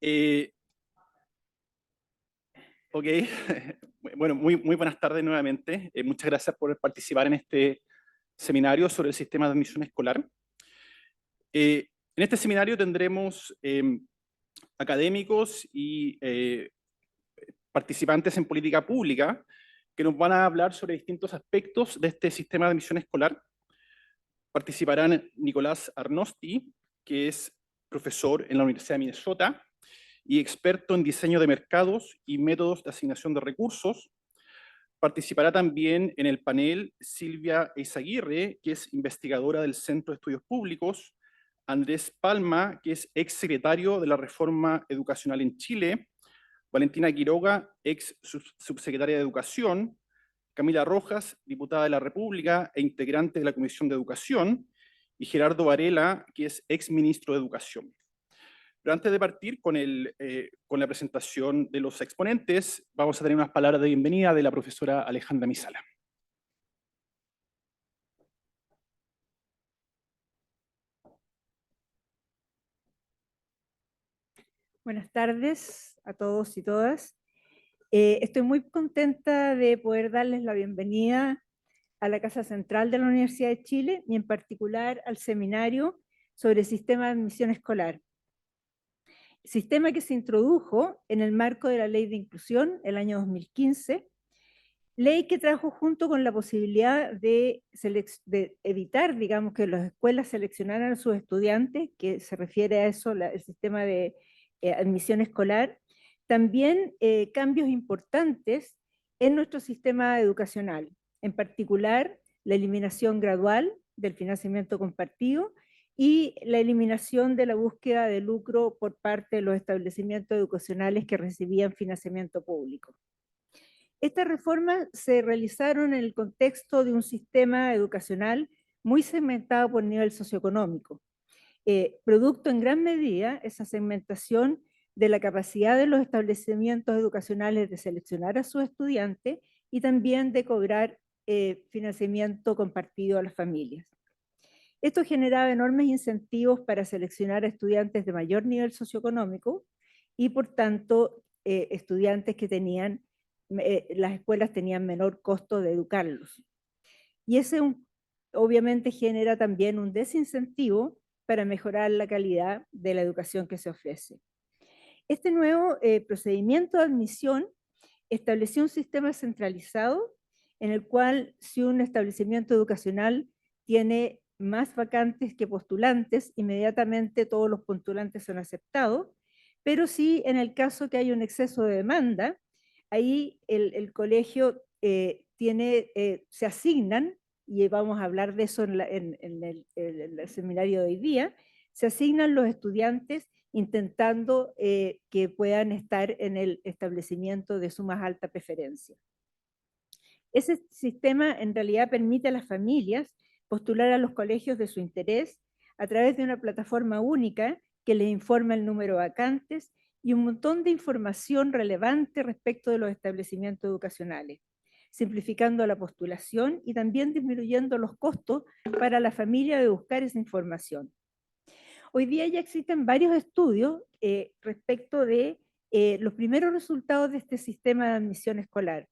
Eh, ok, bueno, muy buenas tardes nuevamente. Muchas gracias por participar en este seminario sobre el sistema de admisión escolar. En este seminario tendremos académicos y participantes en política pública que nos van a hablar sobre distintos aspectos de este sistema de admisión escolar. Participarán Nicolás Arnosti, que es profesor en la Universidad de Minnesota y experto en diseño de mercados y métodos de asignación de recursos. Participará también en el panel Silvia Eizaguirre, que es investigadora del Centro de Estudios Públicos, Andrés Palma, que es ex secretario de la Reforma Educacional en Chile, Valentina Quiroga, ex subsecretaria de Educación, Camila Rojas, diputada de la República e integrante de la Comisión de Educación, y Gerardo Varela, que es ex ministro de Educación. Pero antes de partir con la presentación de los exponentes, vamos a tener unas palabras de bienvenida de la profesora Alejandra Misala. Buenas tardes a todos y todas. Estoy muy contenta de poder darles la bienvenida a la Casa Central de la Universidad de Chile y en particular al seminario sobre el sistema de admisión escolar. Sistema que se introdujo en el marco de la Ley de Inclusión el año 2015, ley que trajo junto con la posibilidad de evitar, digamos, que las escuelas seleccionaran a sus estudiantes, que se refiere a eso, el sistema de admisión escolar, también cambios importantes en nuestro sistema educacional, en particular la eliminación gradual del financiamiento compartido y la eliminación de la búsqueda de lucro por parte de los establecimientos educacionales que recibían financiamiento público. Estas reformas se realizaron en el contexto de un sistema educacional muy segmentado por nivel socioeconómico, producto en gran medida esa segmentación de la capacidad de los establecimientos educacionales de seleccionar a sus estudiantes y también de cobrar financiamiento compartido a las familias. Esto generaba enormes incentivos para seleccionar a estudiantes de mayor nivel socioeconómico y por tanto estudiantes que tenían, las escuelas tenían menor costo de educarlos. Y ese obviamente genera también un desincentivo para mejorar la calidad de la educación que se ofrece. Este nuevo procedimiento de admisión estableció un sistema centralizado en el cual si un establecimiento educacional tiene más vacantes que postulantes, inmediatamente todos los postulantes son aceptados, pero si en el caso que hay un exceso de demanda, ahí el colegio se asignan, y vamos a hablar de eso en el seminario de hoy día, se asignan los estudiantes intentando que puedan estar en el establecimiento de su más alta preferencia. Ese sistema en realidad permite a las familias postular a los colegios de su interés a través de una plataforma única que les informa el número de vacantes y un montón de información relevante respecto de los establecimientos educacionales, simplificando la postulación y también disminuyendo los costos para la familia de buscar esa información. Hoy día ya existen varios estudios respecto de los primeros resultados de este sistema de admisión escolar.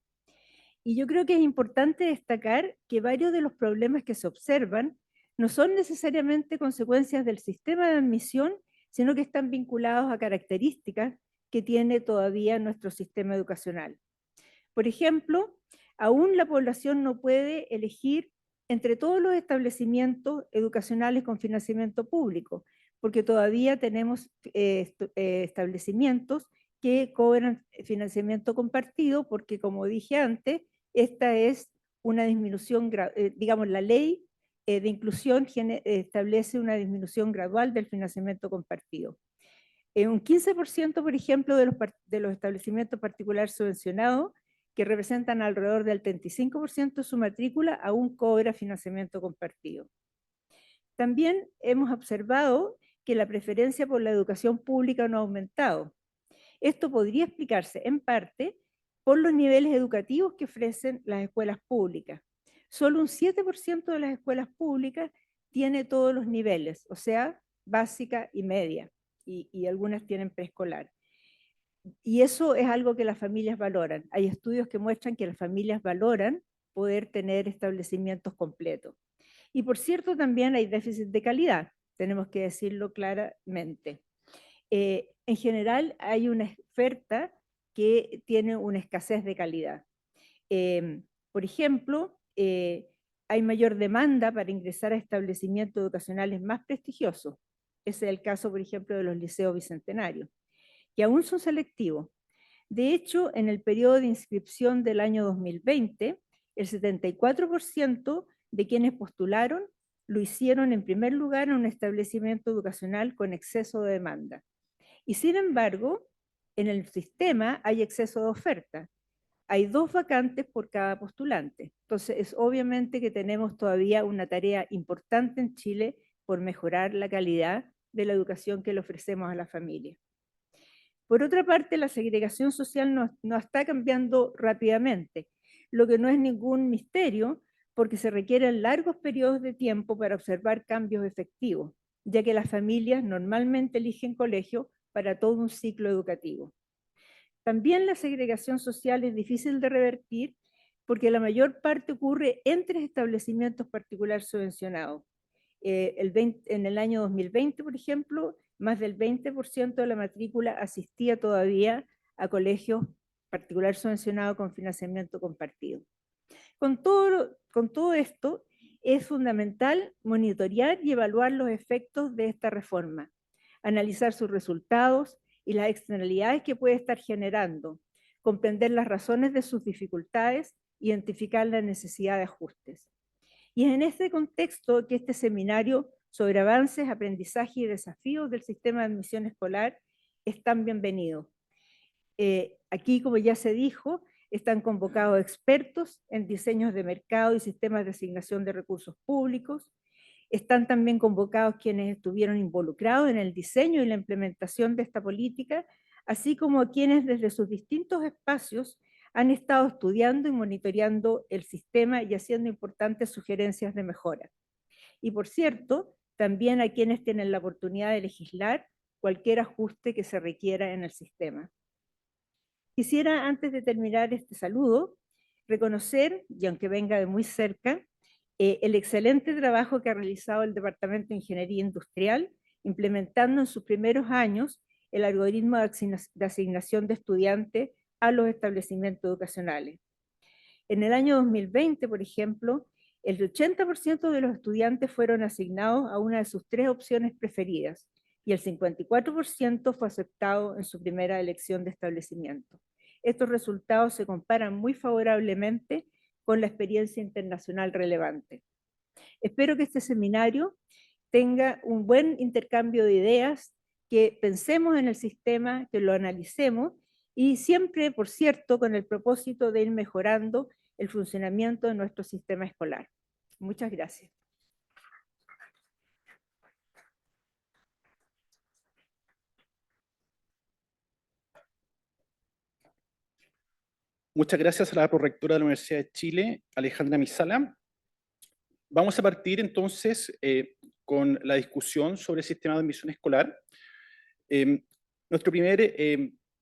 Y yo creo que es importante destacar que varios de los problemas que se observan no son necesariamente consecuencias del sistema de admisión, sino que están vinculados a características que tiene todavía nuestro sistema educacional. Por ejemplo, aún la población no puede elegir entre todos los establecimientos educacionales con financiamiento público, porque todavía tenemos establecimientos que cobran financiamiento compartido, porque como dije antes, esta es una disminución, digamos, la ley de inclusión establece una disminución gradual del financiamiento compartido. Un 15%, por ejemplo, de los establecimientos particulares subvencionados, que representan alrededor del 35% de su matrícula, aún cobra financiamiento compartido. También hemos observado que la preferencia por la educación pública no ha aumentado. Esto podría explicarse en parte por los niveles educativos que ofrecen las escuelas públicas. Solo un 7% de las escuelas públicas tiene todos los niveles, o sea, básica y media. y algunas tienen preescolar. Y eso es algo que las familias valoran. Hay estudios que muestran que las familias valoran poder tener establecimientos completos. Y por cierto, también hay déficit de calidad, tenemos que decirlo claramente. En general, hay una oferta que tiene una escasez de calidad. Por ejemplo, hay mayor demanda para ingresar a establecimientos educacionales más prestigiosos. Ese es el caso, por ejemplo, de los liceos bicentenarios, que aún son selectivos. De hecho, en el periodo de inscripción del año 2020, el 74% de quienes postularon lo hicieron en primer lugar en un establecimiento educacional con exceso de demanda. Y sin embargo, en el sistema hay exceso de oferta. Hay 2 vacantes por cada postulante. Entonces, es obviamente que tenemos todavía una tarea importante en Chile por mejorar la calidad de la educación que le ofrecemos a la familia. Por otra parte, la segregación social no está cambiando rápidamente, lo que no es ningún misterio porque se requieren largos periodos de tiempo para observar cambios efectivos, ya que las familias normalmente eligen colegio para todo un ciclo educativo. También la segregación social es difícil de revertir porque la mayor parte ocurre entre establecimientos particulares subvencionados. En el año 2020, por ejemplo, más del 20% de la matrícula asistía todavía a colegios particulares subvencionados con financiamiento compartido. Con todo esto, es fundamental monitorear y evaluar los efectos de esta reforma, analizar sus resultados y las externalidades que puede estar generando, comprender las razones de sus dificultades, identificar la necesidad de ajustes. Y es en este contexto que este seminario sobre avances, aprendizaje y desafíos del sistema de admisión escolar es tan bienvenido. Aquí, como ya se dijo, están convocados expertos en diseños de mercado y sistemas de asignación de recursos públicos. Están también convocados quienes estuvieron involucrados en el diseño y la implementación de esta política, así como quienes desde sus distintos espacios han estado estudiando y monitoreando el sistema y haciendo importantes sugerencias de mejora. Y por cierto, también a quienes tienen la oportunidad de legislar cualquier ajuste que se requiera en el sistema. Quisiera, antes de terminar este saludo, reconocer, y aunque venga de muy cerca, el excelente trabajo que ha realizado el Departamento de Ingeniería Industrial, implementando en sus primeros años el algoritmo de asignación de estudiantes a los establecimientos educacionales. En el año 2020, por ejemplo, el 80% de los estudiantes fueron asignados a una de sus 3 opciones preferidas y el 54% fue aceptado en su primera elección de establecimiento. Estos resultados se comparan muy favorablemente con la experiencia internacional relevante. Espero que este seminario tenga un buen intercambio de ideas, que pensemos en el sistema, que lo analicemos y siempre, por cierto, con el propósito de ir mejorando el funcionamiento de nuestro sistema escolar. Muchas gracias. Muchas gracias a la prorectora de la Universidad de Chile, Alejandra Misala. Vamos a partir entonces con la discusión sobre el sistema de admisión escolar. Nuestro primer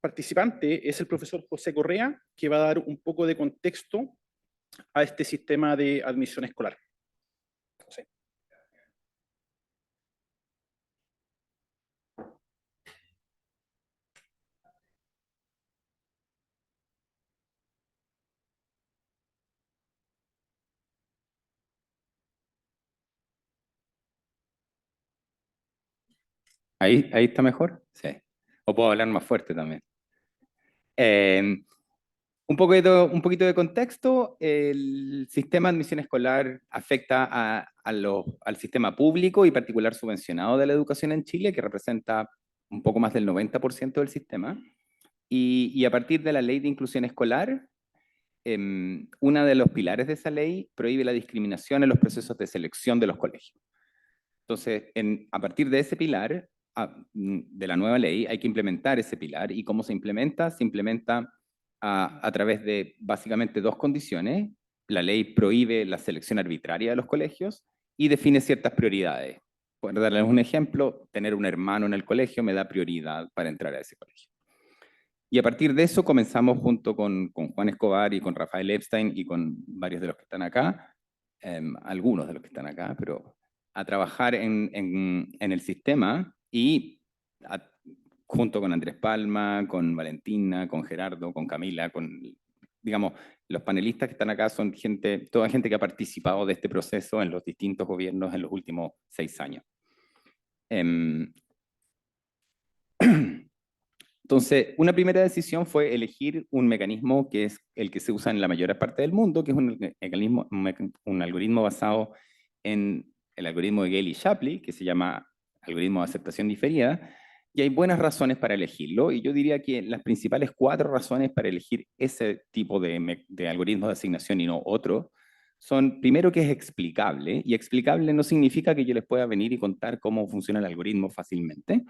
participante es el profesor José Correa, que va a dar un poco de contexto a este sistema de admisión escolar. José. Ahí está mejor, sí. O puedo hablar más fuerte también. Un poquito de contexto, el sistema de admisión escolar afecta al sistema público y particular subvencionado de la educación en Chile, que representa un poco más del 90% del sistema. Y a partir de la ley de inclusión escolar, uno de los pilares de esa ley prohíbe la discriminación en los procesos de selección de los colegios. Entonces, a partir de ese pilar, de la nueva ley, hay que implementar ese pilar. ¿Y cómo se implementa? Se implementa a través de básicamente 2 condiciones. La ley prohíbe la selección arbitraria de los colegios y define ciertas prioridades. por darles un ejemplo, tener un hermano en el colegio me da prioridad para entrar a ese colegio. Y a partir de eso comenzamos junto con Juan Escobar y con Rafael Epstein y con varios de los que están acá, algunos de los que están acá, pero a trabajar en el sistema y junto con Andrés Palma, con Valentina, con Gerardo, con Camila, digamos, los panelistas que están acá son toda gente que ha participado de este proceso en los distintos gobiernos en los últimos 6 años. Entonces, una primera decisión fue elegir un mecanismo que es el que se usa en la mayor parte del mundo, que es un algoritmo basado en el algoritmo de Gale y Shapley, que se llama algoritmo de aceptación diferida, y hay buenas razones para elegirlo, y yo diría que las principales 4 razones para elegir ese tipo de algoritmo de asignación y no otro, son, primero, que es explicable, y explicable no significa que yo les pueda venir y contar cómo funciona el algoritmo fácilmente,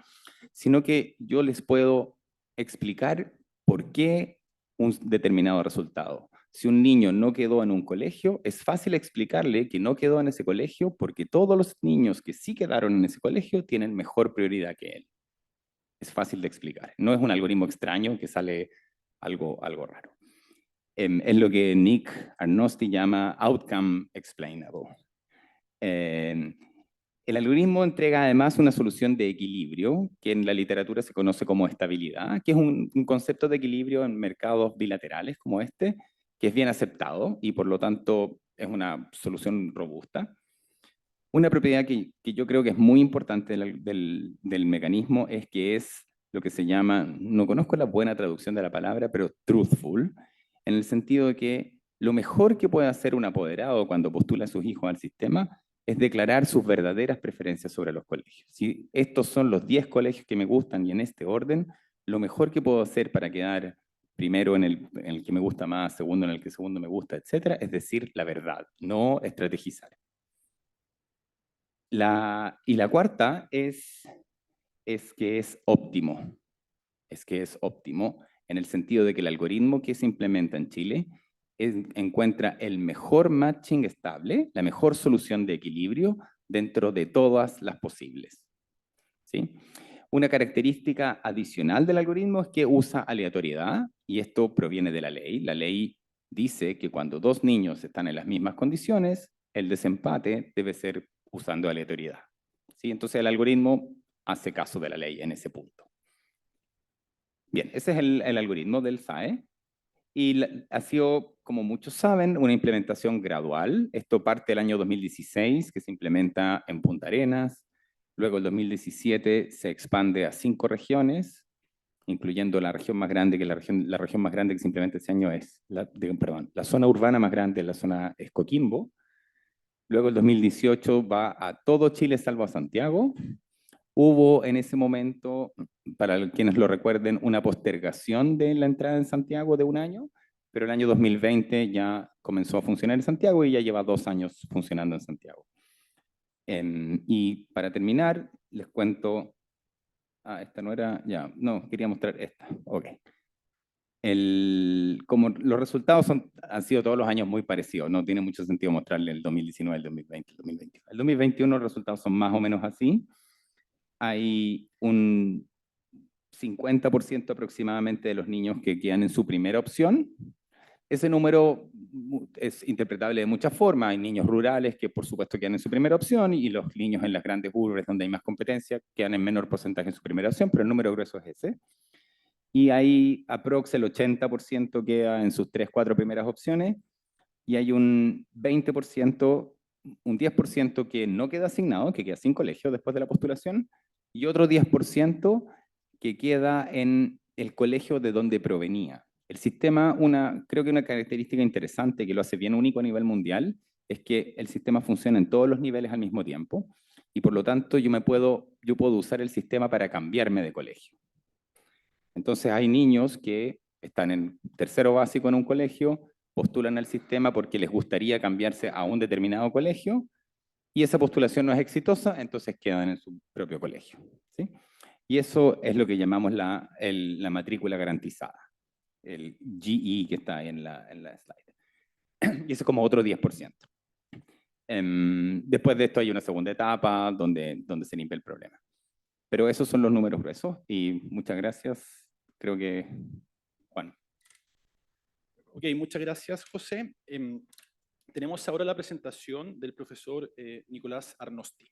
sino que yo les puedo explicar por qué un determinado resultado. Si un niño no quedó en un colegio, es fácil explicarle que no quedó en ese colegio porque todos los niños que sí quedaron en ese colegio tienen mejor prioridad que él. Es fácil de explicar. No es un algoritmo extraño que sale algo raro. Es lo que Nick Arnosti llama outcome explainable. El algoritmo entrega además una solución de equilibrio, que en la literatura se conoce como estabilidad, que es un concepto de equilibrio en mercados bilaterales como este, que es bien aceptado y por lo tanto es una solución robusta. Una propiedad que yo creo que es muy importante del mecanismo es que es lo que se llama, no conozco la buena traducción de la palabra, pero truthful, en el sentido de que lo mejor que puede hacer un apoderado cuando postula a sus hijos al sistema es declarar sus verdaderas preferencias sobre los colegios. Si estos son los 10 colegios que me gustan y en este orden, lo mejor que puedo hacer para quedar primero en el que me gusta más, segundo en el que segundo me gusta, etcétera, es decir la verdad, no estrategizar. Y la cuarta es que es óptimo. Es que es óptimo en el sentido de que el algoritmo que se implementa en Chile encuentra el mejor matching estable, la mejor solución de equilibrio dentro de todas las posibles. ¿Sí? Una característica adicional del algoritmo es que usa aleatoriedad, y esto proviene de la ley. La ley dice que cuando 2 niños están en las mismas condiciones, el desempate debe ser usando aleatoriedad. ¿Sí? Entonces el algoritmo hace caso de la ley en ese punto. Bien, ese es el algoritmo del SAE. Y ha sido, como muchos saben, una implementación gradual. Esto parte del año 2016, que se implementa en Punta Arenas. Luego, el 2017, se expande a 5 regiones, incluyendo la región más grande, que la región más grande que se implementa este año es, la zona urbana más grande, la zona es Coquimbo. Luego, el 2018, va a todo Chile, salvo a Santiago. Hubo en ese momento, para quienes lo recuerden, una postergación de la entrada en Santiago de 1 año, pero el año 2020 ya comenzó a funcionar en Santiago y ya lleva 2 años funcionando en Santiago. Y para terminar, les cuento... esta no era... Ya, no, quería mostrar esta. Ok. Como los resultados han sido todos los años muy parecidos, no tiene mucho sentido mostrarle el 2019, el 2020, el 2021. El 2021 los resultados son más o menos así. Hay un 50% aproximadamente de los niños que quedan en su primera opción. Ese número es interpretable de muchas formas. Hay niños rurales que por supuesto quedan en su primera opción y los niños en las grandes urbes donde hay más competencia quedan en menor porcentaje en su primera opción, pero el número grueso es ese. Y hay aprox el 80% queda en sus 3, 4 primeras opciones y hay un 20%, un 10% que no queda asignado, que queda sin colegio después de la postulación, y otro 10% que queda en el colegio de donde provenía. El sistema, creo que una característica interesante que lo hace bien único a nivel mundial, es que el sistema funciona en todos los niveles al mismo tiempo, y por lo tanto yo puedo usar el sistema para cambiarme de colegio. Entonces hay niños que están en tercero básico en un colegio, postulan al sistema porque les gustaría cambiarse a un determinado colegio, y esa postulación no es exitosa, entonces quedan en su propio colegio. ¿Sí? Y eso es lo que llamamos la matrícula garantizada, el GE que está ahí en la slide. Y eso es como otro 10%. Después de esto hay una segunda etapa donde se limpia el problema. Pero esos son los números gruesos y muchas gracias. Creo que, Juan. Ok, muchas gracias, José. Tenemos ahora la presentación del profesor Nicolás Arnosti.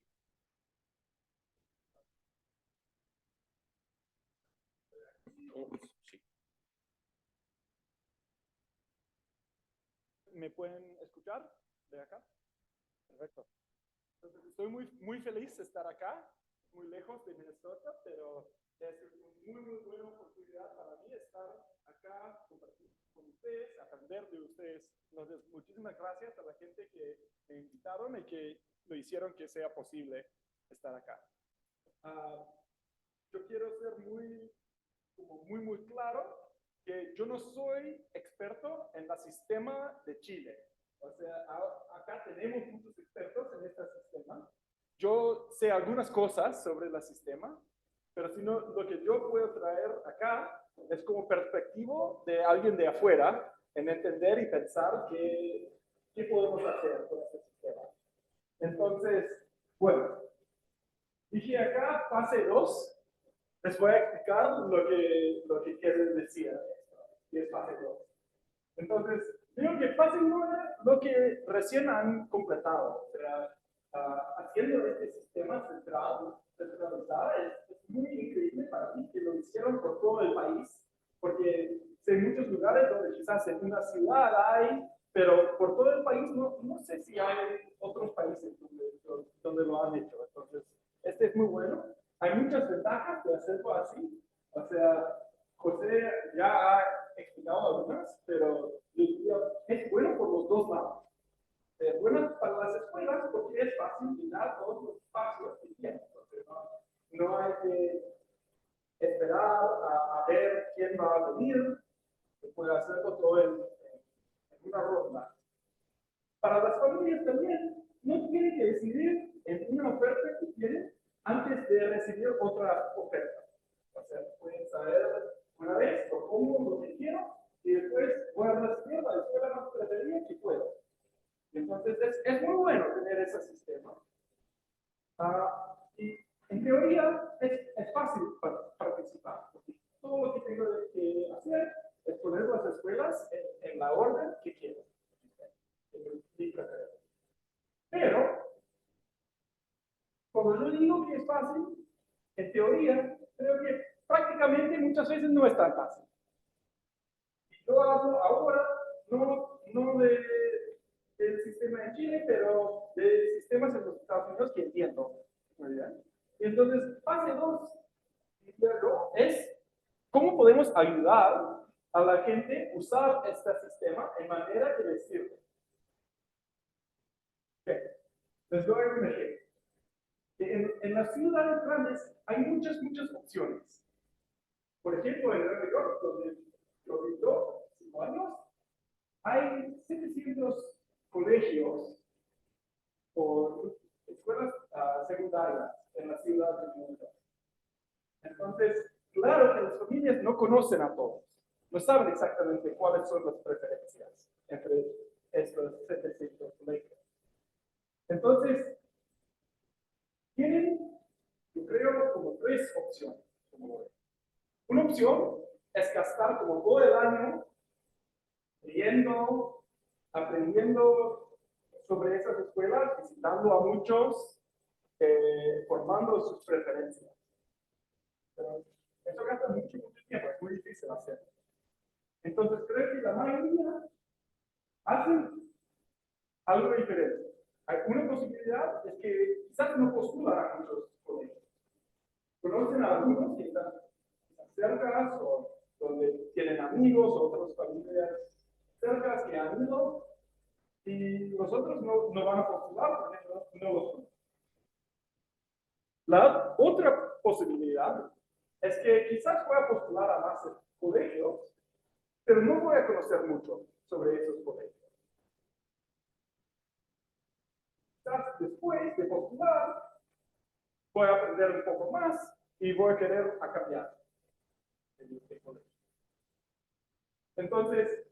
Sí. ¿Me pueden escuchar de acá? Perfecto. Entonces, estoy muy feliz de estar acá, muy lejos de Minnesota, pero es una muy buena oportunidad para mí estar acá, compartir con ustedes, aprender de ustedes. Entonces, muchísimas gracias a la gente que me invitaron y que lo hicieron que sea posible estar acá. Yo quiero ser muy claro que yo no soy experto en el sistema de Chile. O sea, acá tenemos muchos expertos en este sistema. Yo sé algunas cosas sobre el sistema, pero si no, lo que yo puedo traer acá es como perspectivo de alguien de afuera en entender y pensar qué podemos hacer con este sistema. Entonces, bueno, dije acá fase 2. Les voy a explicar lo que quiere decir que es fase 2. Entonces, digo que fase 1 es lo que recién han completado. O sea, haciendo este sistema centralizado es muy increíble para mí que lo hicieron por todo el país, porque sé muchos lugares donde quizás en una ciudad hay, pero por todo el país no sé si hay otros países donde lo han hecho. Entonces, este es muy bueno. Hay muchas ventajas de hacerlo así. O sea, José ya ha explicado algunas, pero es bueno por los dos lados. Es bueno para las escuelas porque es fácil llenar todos los espacios que tienen. Entonces, no hay que esperar a ver quién va a venir. Se puede hacerlo todo en una ronda. Para las familias también, no tienen que decidir en una oferta que tienen antes de recibir otra oferta. O sea, pueden saber una vez o cómo lo que quiero y después voy a recibir la escuela más preferida que puedo. Entonces, es muy bueno tener ese sistema. Y en teoría es fácil participar, porque todo lo que tengo que hacer es poner las escuelas en la orden que quiero. Pero, cuando yo digo que es fácil, en teoría, creo que prácticamente muchas veces no es tan fácil. Yo hablo ahora no del sistema en Chile, pero de sistemas en los Estados Unidos que entiendo. Muy bien. Y entonces, fase 2 es cómo podemos ayudar a la gente a usar este sistema en manera que les sirve. Okay. Les doy un ejemplo. En las ciudades grandes hay muchas opciones. Por ejemplo, en Nueva York, donde yo vivo 5 años, hay 700 colegios o escuelas secundarias en la ciudad de Nueva York. Entonces, claro que las familias no conocen a todos, no saben exactamente cuáles son las preferencias entre estos 700 colegios. Entonces, tienen, yo creo, como 3 opciones. Una opción es gastar como todo el año leyendo, aprendiendo sobre esas escuelas, visitando a muchos, formando sus preferencias. Pero eso gasta mucho tiempo, es muy difícil hacerlo. Entonces creo que la mayoría hacen algo diferente. Hay una posibilidad es que quizás no postulan a muchos colegios. Conocen a algunos que están cerca o donde tienen amigos o otras familias cerca que han ido y los otros no van a postular porque no los conocen. La otra posibilidad es que quizás voy a postular a más colegios, pero no voy a conocer mucho sobre esos colegios. Quizás después de postular, voy a aprender un poco más y voy a querer cambiar de colegio. Entonces,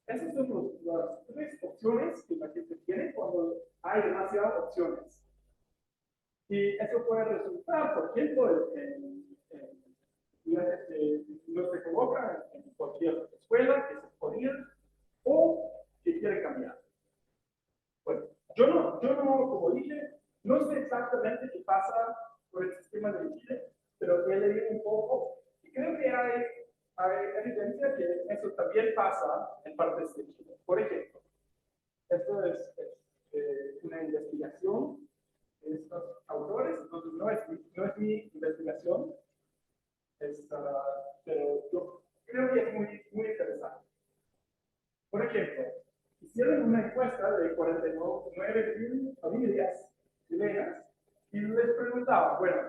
esas son las tres opciones que la gente tiene cuando hay demasiadas opciones. Y eso puede resultar, por ejemplo, no se colocan en cualquier escuela que se puede ir o que quiere cambiar. Bueno, yo no, como dije, no sé exactamente qué pasa con el sistema de Chile, pero he leído un poco y creo que hay evidencia que eso también pasa en partes de Chile. Por ejemplo, esto es una investigación de estos autores, entonces no es mi investigación, pero yo creo que es muy interesante. Por ejemplo, hicieron una encuesta de 49.000 familias chilenas y les preguntaban, bueno,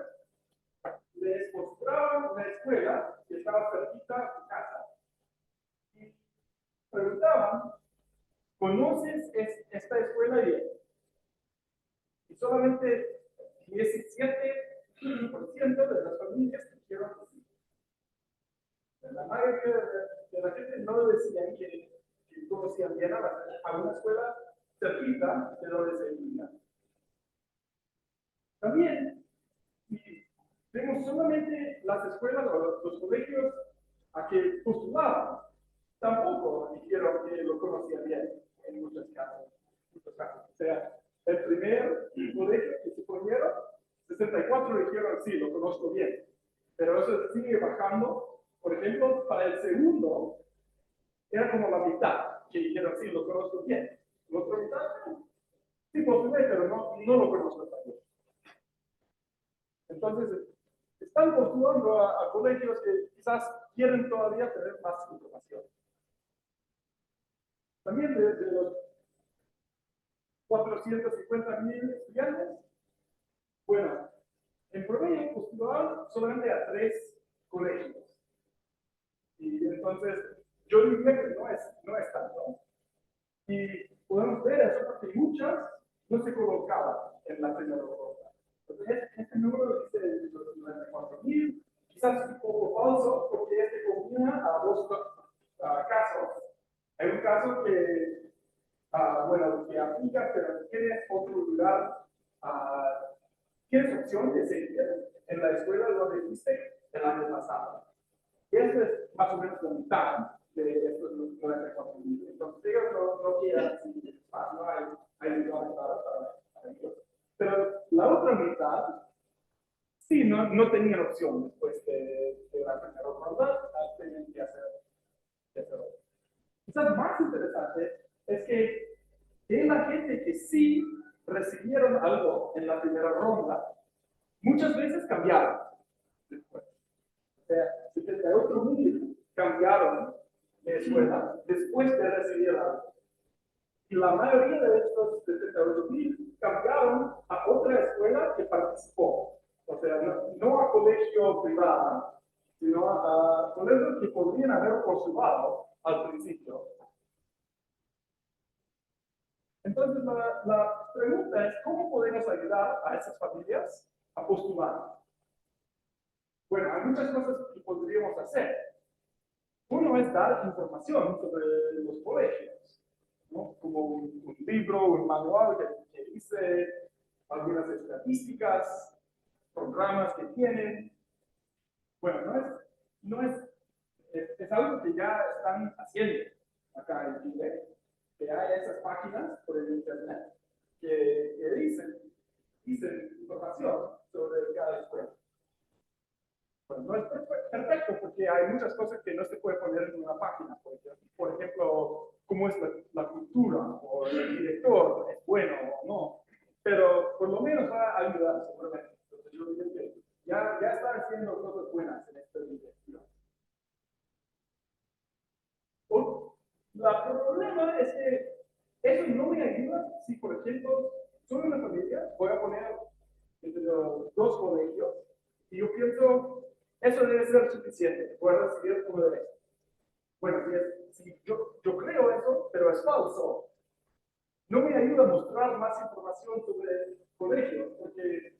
les mostraban una escuela que estaba cerquita de su casa y preguntaban, ¿conoces esta escuela bien? Y solamente 17% de las familias dijeron que sí. La mayoría de la gente no decían que conocían bien a una escuela cerquita de donde se vivían. También, si vemos solamente las escuelas o los colegios a que postulaban, tampoco dijeron que lo conocían bien en muchos casos. O sea, el primer colegio que se ponieron, 64 dijeron sí, lo conozco bien. Pero eso sigue bajando. Por ejemplo, para el segundo, era como la mitad que dijeron sí, lo conozco bien. La otra mitad, sí, postulé, pero no lo conozco tan bien. Entonces, están postulando a colegios que quizás quieren todavía tener más información. También de los 450.000 estudiantes, bueno, en promedio postularon solamente a 3 colegios. Y entonces, yo diría que no es tanto. Y podemos ver eso porque muchas no se colocaban en la primera ronda. Entonces, este número dice los 94.000, quizás un poco falso porque este combina a 2 casos. Hay un caso que, bueno, que aplica, pero tienes otro lugar, tienes opción de seguir en la escuela donde fuiste el año pasado. Y esto es más o menos la mitad de estos 94.000. Entonces, ellos no quieren seguir más, no hay lugar para ellos. Pero la otra mitad, sí, no tenían opción después de la primera ronda, tenían que hacer otro. Quizás más interesante es que de la gente que sí recibieron algo en la primera ronda, muchas veces cambiaron después. O sea, 78.000 cambiaron de escuela después de recibir algo. Y la mayoría de estos 78.000 cambiaron a otra escuela que participó. O sea, no a colegio privado, sino a colegios que podrían haber postulado al principio. Entonces, la pregunta es, ¿cómo podemos ayudar a esas familias a postular? Bueno, hay muchas cosas que podríamos hacer. Uno es dar información sobre los colegios, ¿no? Como un libro, un manual que dice algunas estadísticas, programas que tienen. Bueno, es algo que ya están haciendo acá en Chile, que hay esas páginas por el internet que dicen información sobre cada escuela. Bueno, no es perfecto porque hay muchas cosas que no se puede poner en una página. Por ejemplo, cómo es la cultura o el director, es bueno o no. Pero por lo menos va a ayudar seguramente. Entonces yo diría que ya están haciendo cosas buenas en esta dirección. El problema es que eso no me ayuda si, por ejemplo, soy una familia, voy a poner entre los 2 colegios y yo pienso, eso debe ser suficiente, voy a recibir uno de estos. Bueno, si yo creo eso, pero es falso, no me ayuda a mostrar más información sobre el colegio, porque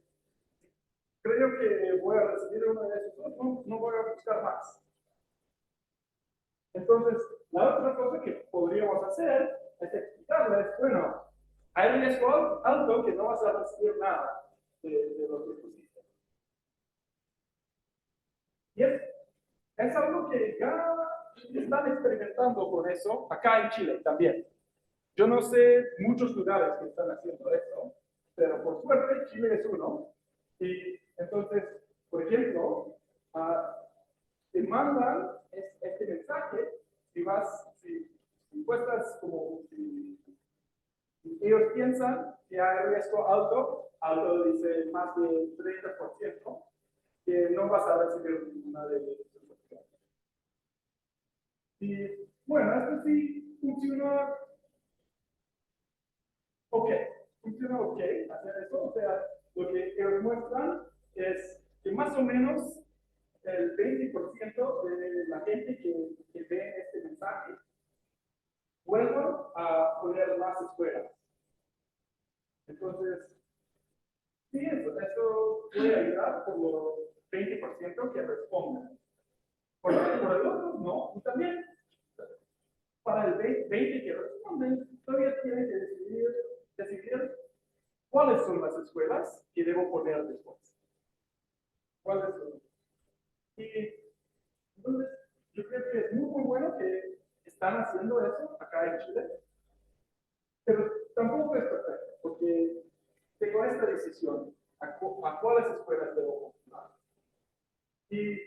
creo que voy a recibir uno de esos, no voy a buscar más. Entonces, La otra cosa que podríamos hacer es explicarles, bueno, hay riesgo alto que no vas a recibir nada de lo que pusiste. Y es algo que ya están experimentando con eso acá en Chile también. Yo no sé muchos lugares que están haciendo eso, pero por suerte Chile es uno. Y entonces, por ejemplo, te mandan este mensaje si cuestas como si ellos piensan que hay riesgo alto dice más de 30%, que no vas a recibir ninguna de sus opciones. Y bueno, esto sí funciona ok hacer eso. O sea, lo que ellos muestran es que más o menos el 20% de la gente que ve este mensaje vuelvan a poner más escuelas. Entonces, sí, eso puede ayudar por los 20% que responden. Por el otro, no. Y también, para el 20% que responden, todavía tienen que decidir cuáles son las escuelas que debo poner después. ¿Cuáles son? Y entonces, yo creo que es muy bueno que están haciendo eso acá en Chile, pero tampoco es perfecto, porque tengo esta decisión a cuáles escuelas debo postular. Y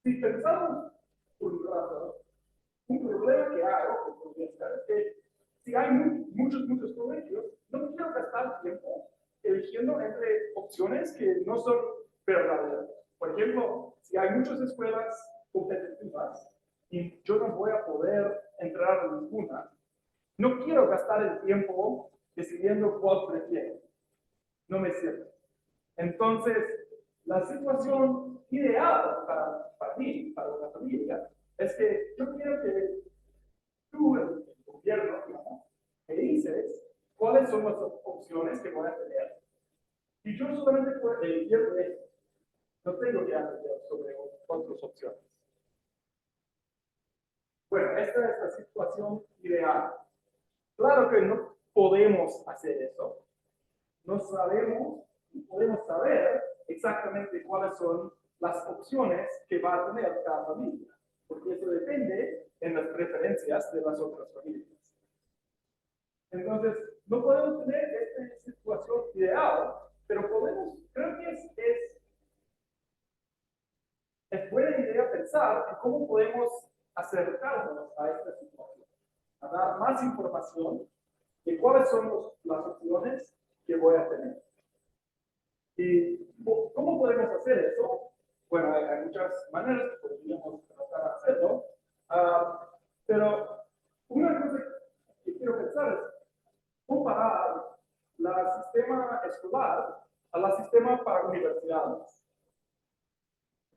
si pensamos por un rato, un problema que hay, es que si hay muchos colegios, no quiero gastar tiempo eligiendo entre opciones que no son verdaderas. Por ejemplo, si hay muchas escuelas competitivas y yo no voy a poder entrar en ninguna, no quiero gastar el tiempo decidiendo cuál prefiero. No me sirve. Entonces, la situación ideal para mí, para una familia, es que yo quiero que tú, el gobierno, digamos, me dices cuáles son las opciones que voy a tener. Y yo solamente puedo elegir esto. No tengo que aprender sobre otras opciones. Bueno, esta es la situación ideal. Claro que no podemos hacer eso. No podemos saber exactamente cuáles son las opciones que va a tener cada familia, porque eso depende en las preferencias de las otras familias. Entonces, no podemos tener esta situación ideal, pero creo que es buena idea pensar en cómo podemos acercarnos a esta situación, a dar más información de cuáles son las opciones que voy a tener. ¿Y cómo podemos hacer eso? Bueno, hay muchas maneras que podríamos tratar de hacerlo, pero una cosa que quiero pensar es comparar el sistema escolar al sistema para universidades.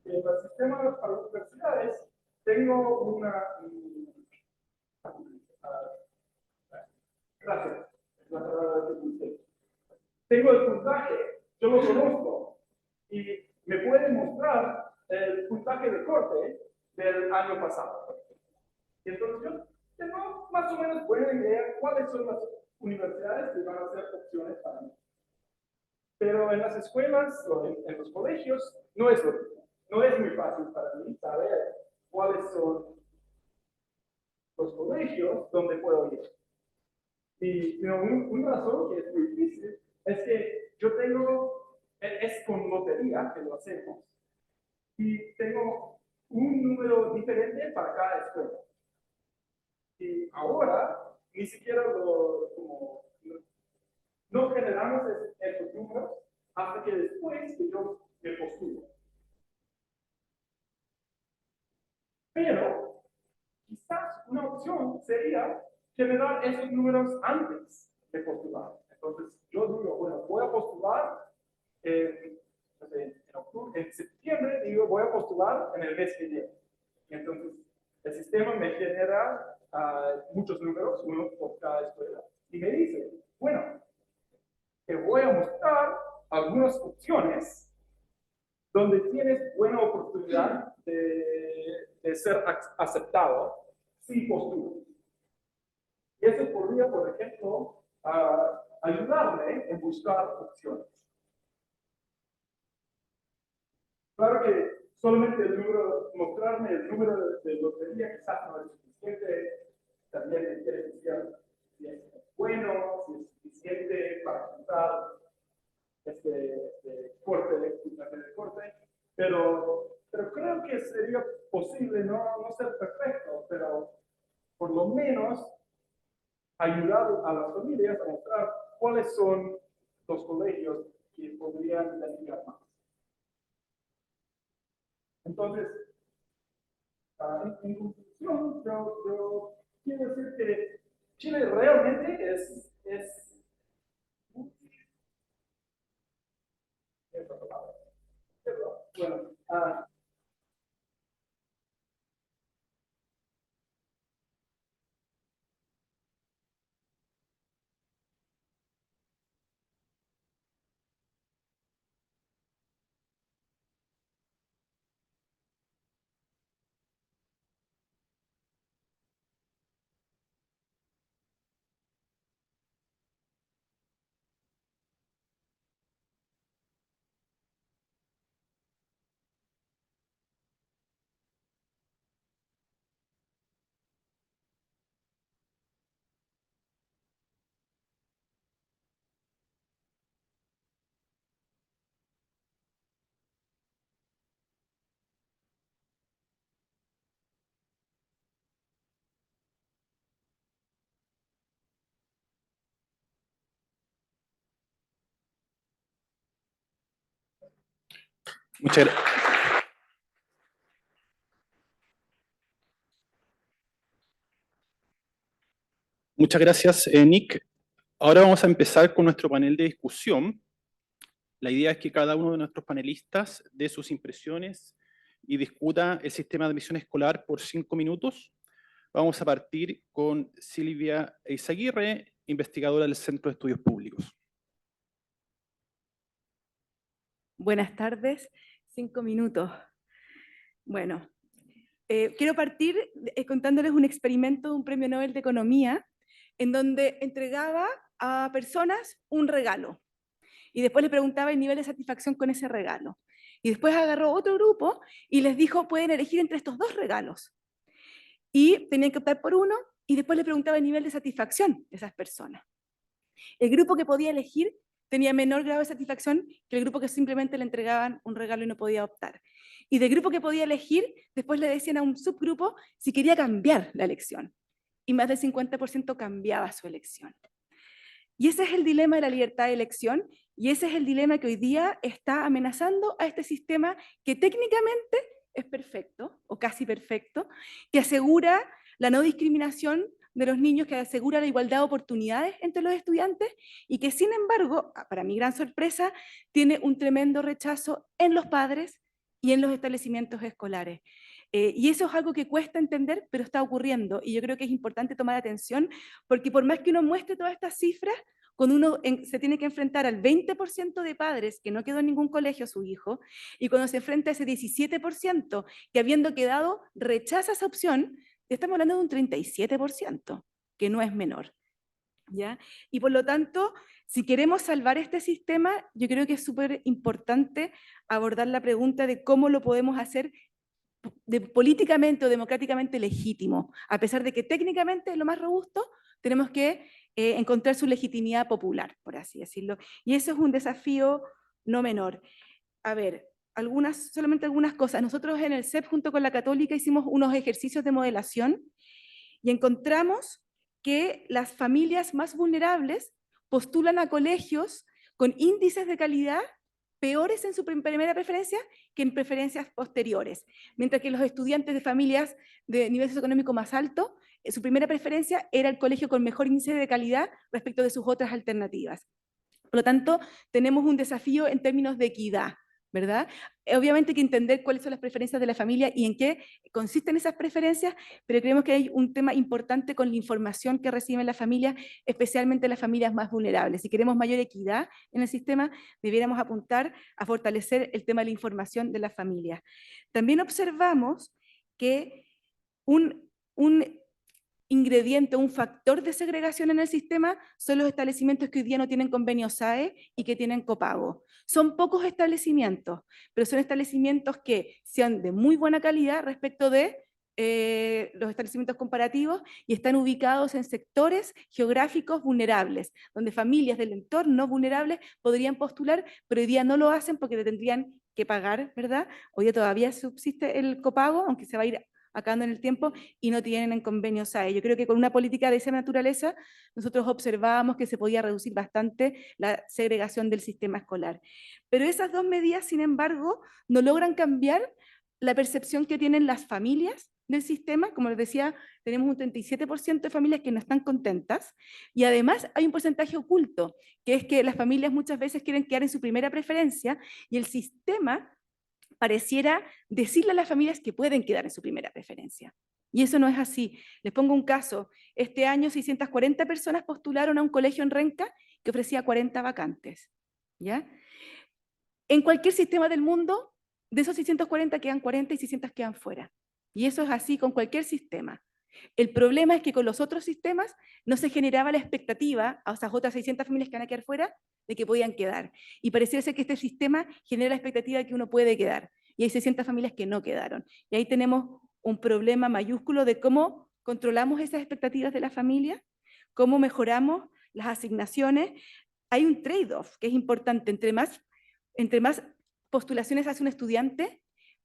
En el sistema para universidades tengo gracias, es la palabra que usted. Tengo el puntaje, yo lo conozco, y me puede mostrar el puntaje de corte del año pasado. Y entonces yo tengo más o menos buena idea cuáles son las universidades que van a ser opciones para mí. Pero en las escuelas o en los colegios no es lo mismo. No es muy fácil para mí saber cuáles son los colegios donde puedo ir. Y una razón que es muy difícil es que yo es con lotería que lo hacemos, y tengo un número diferente para cada escuela. Y ahora ni siquiera no generamos esos números hasta que después que yo me postulo. Pero quizás una opción sería generar esos números antes de postular. Entonces yo digo, bueno, voy a postular en septiembre, digo, voy a postular en el mes que viene. Y entonces el sistema me genera muchos números, uno por cada escuela, y me dice, bueno, te voy a mostrar algunas opciones donde tienes buena oportunidad de ser aceptado sí postulan. Y eso podría, por ejemplo, ayudarme en buscar opciones. Claro que solamente el número, mostrarme el número de lotería quizás no es suficiente. También me quiere decir si es bueno, si es suficiente para contar este corte de corte. Pero creo que sería posible no ser perfecto, pero por lo menos ayudar a las familias a mostrar cuáles son los colegios que podrían beneficiar más. Entonces, en conclusión, yo quiero decir que Chile realmente es bueno, Muchas, muchas gracias, Nick. Ahora vamos a empezar con nuestro panel de discusión. La idea es que cada uno de nuestros panelistas dé sus impresiones y discuta el sistema de admisión escolar por 5 minutos. Vamos a partir con Silvia Eizaguirre, investigadora del Centro de Estudios Públicos. Buenas tardes, 5 minutos. Bueno, quiero partir contándoles un experimento de un premio Nobel de Economía en donde entregaba a personas un regalo y después les preguntaba el nivel de satisfacción con ese regalo. Y después agarró otro grupo y les dijo, pueden elegir entre estos dos regalos. Y tenían que optar por uno y después le preguntaba el nivel de satisfacción de esas personas. El grupo que podía elegir tenía menor grado de satisfacción que el grupo que simplemente le entregaban un regalo y no podía optar. Y del grupo que podía elegir, después le decían a un subgrupo si quería cambiar la elección. Y más del 50% cambiaba su elección. Y ese es el dilema de la libertad de elección, y ese es el dilema que hoy día está amenazando a este sistema que técnicamente es perfecto, o casi perfecto, que asegura la no discriminación de los niños, que asegura la igualdad de oportunidades entre los estudiantes, y que sin embargo, para mi gran sorpresa, tiene un tremendo rechazo en los padres y en los establecimientos escolares. Y eso es algo que cuesta entender, pero está ocurriendo, y yo creo que es importante tomar atención, porque por más que uno muestre todas estas cifras, cuando uno se tiene que enfrentar al 20% de padres que no quedó en ningún colegio su hijo, y cuando se enfrenta a ese 17% que habiendo quedado rechaza esa opción, estamos hablando de un 37%, que no es menor. ¿Ya? Y por lo tanto, si queremos salvar este sistema, yo creo que es súper importante abordar la pregunta de cómo lo podemos hacer políticamente o democráticamente legítimo, a pesar de que técnicamente es lo más robusto, tenemos que encontrar su legitimidad popular, por así decirlo. Y eso es un desafío no menor. A ver, solamente algunas cosas. Nosotros en el CEP, junto con la Católica, hicimos unos ejercicios de modelación y encontramos que las familias más vulnerables postulan a colegios con índices de calidad peores en su primera preferencia que en preferencias posteriores, mientras que los estudiantes de familias de nivel socioeconómico más alto, su primera preferencia era el colegio con mejor índice de calidad respecto de sus otras alternativas. Por lo tanto, tenemos un desafío en términos de equidad, ¿verdad? Obviamente hay que entender cuáles son las preferencias de la familia y en qué consisten esas preferencias, pero creemos que hay un tema importante con la información que reciben las familias, especialmente las familias más vulnerables. Si queremos mayor equidad en el sistema, debiéramos apuntar a fortalecer el tema de la información de las familias. También observamos que un ingrediente, un factor de segregación en el sistema son los establecimientos que hoy día no tienen convenio SAE y que tienen copago. Son pocos establecimientos, pero son establecimientos que sean de muy buena calidad respecto de los establecimientos comparativos y están ubicados en sectores geográficos vulnerables, donde familias del entorno vulnerables podrían postular, pero hoy día no lo hacen porque le tendrían que pagar, ¿verdad? Hoy día todavía subsiste el copago, aunque se va a ir acabando en el tiempo, y no tienen convenios SAE. Yo creo que con una política de esa naturaleza, nosotros observábamos que se podía reducir bastante la segregación del sistema escolar. Pero esas dos medidas, sin embargo, no logran cambiar la percepción que tienen las familias del sistema. Como les decía, tenemos un 37% de familias que no están contentas, y además hay un porcentaje oculto, que es que las familias muchas veces quieren quedar en su primera preferencia, y el sistema pareciera decirle a las familias que pueden quedar en su primera preferencia. Y eso no es así. Les pongo un caso. Este año 640 personas postularon a un colegio en Renca que ofrecía 40 vacantes. ¿Ya? En cualquier sistema del mundo, de esos 640 quedan 40 y 600 quedan fuera. Y eso es así con cualquier sistema. El problema es que con los otros sistemas no se generaba la expectativa a esas otras 600 familias que van a quedar fuera de que podían quedar. Y pareciera ser que este sistema genera la expectativa de que uno puede quedar. Y hay 600 familias que no quedaron. Y ahí tenemos un problema mayúsculo de cómo controlamos esas expectativas de la familia, cómo mejoramos las asignaciones. Hay un trade-off que es importante. Entre más postulaciones hace un estudiante,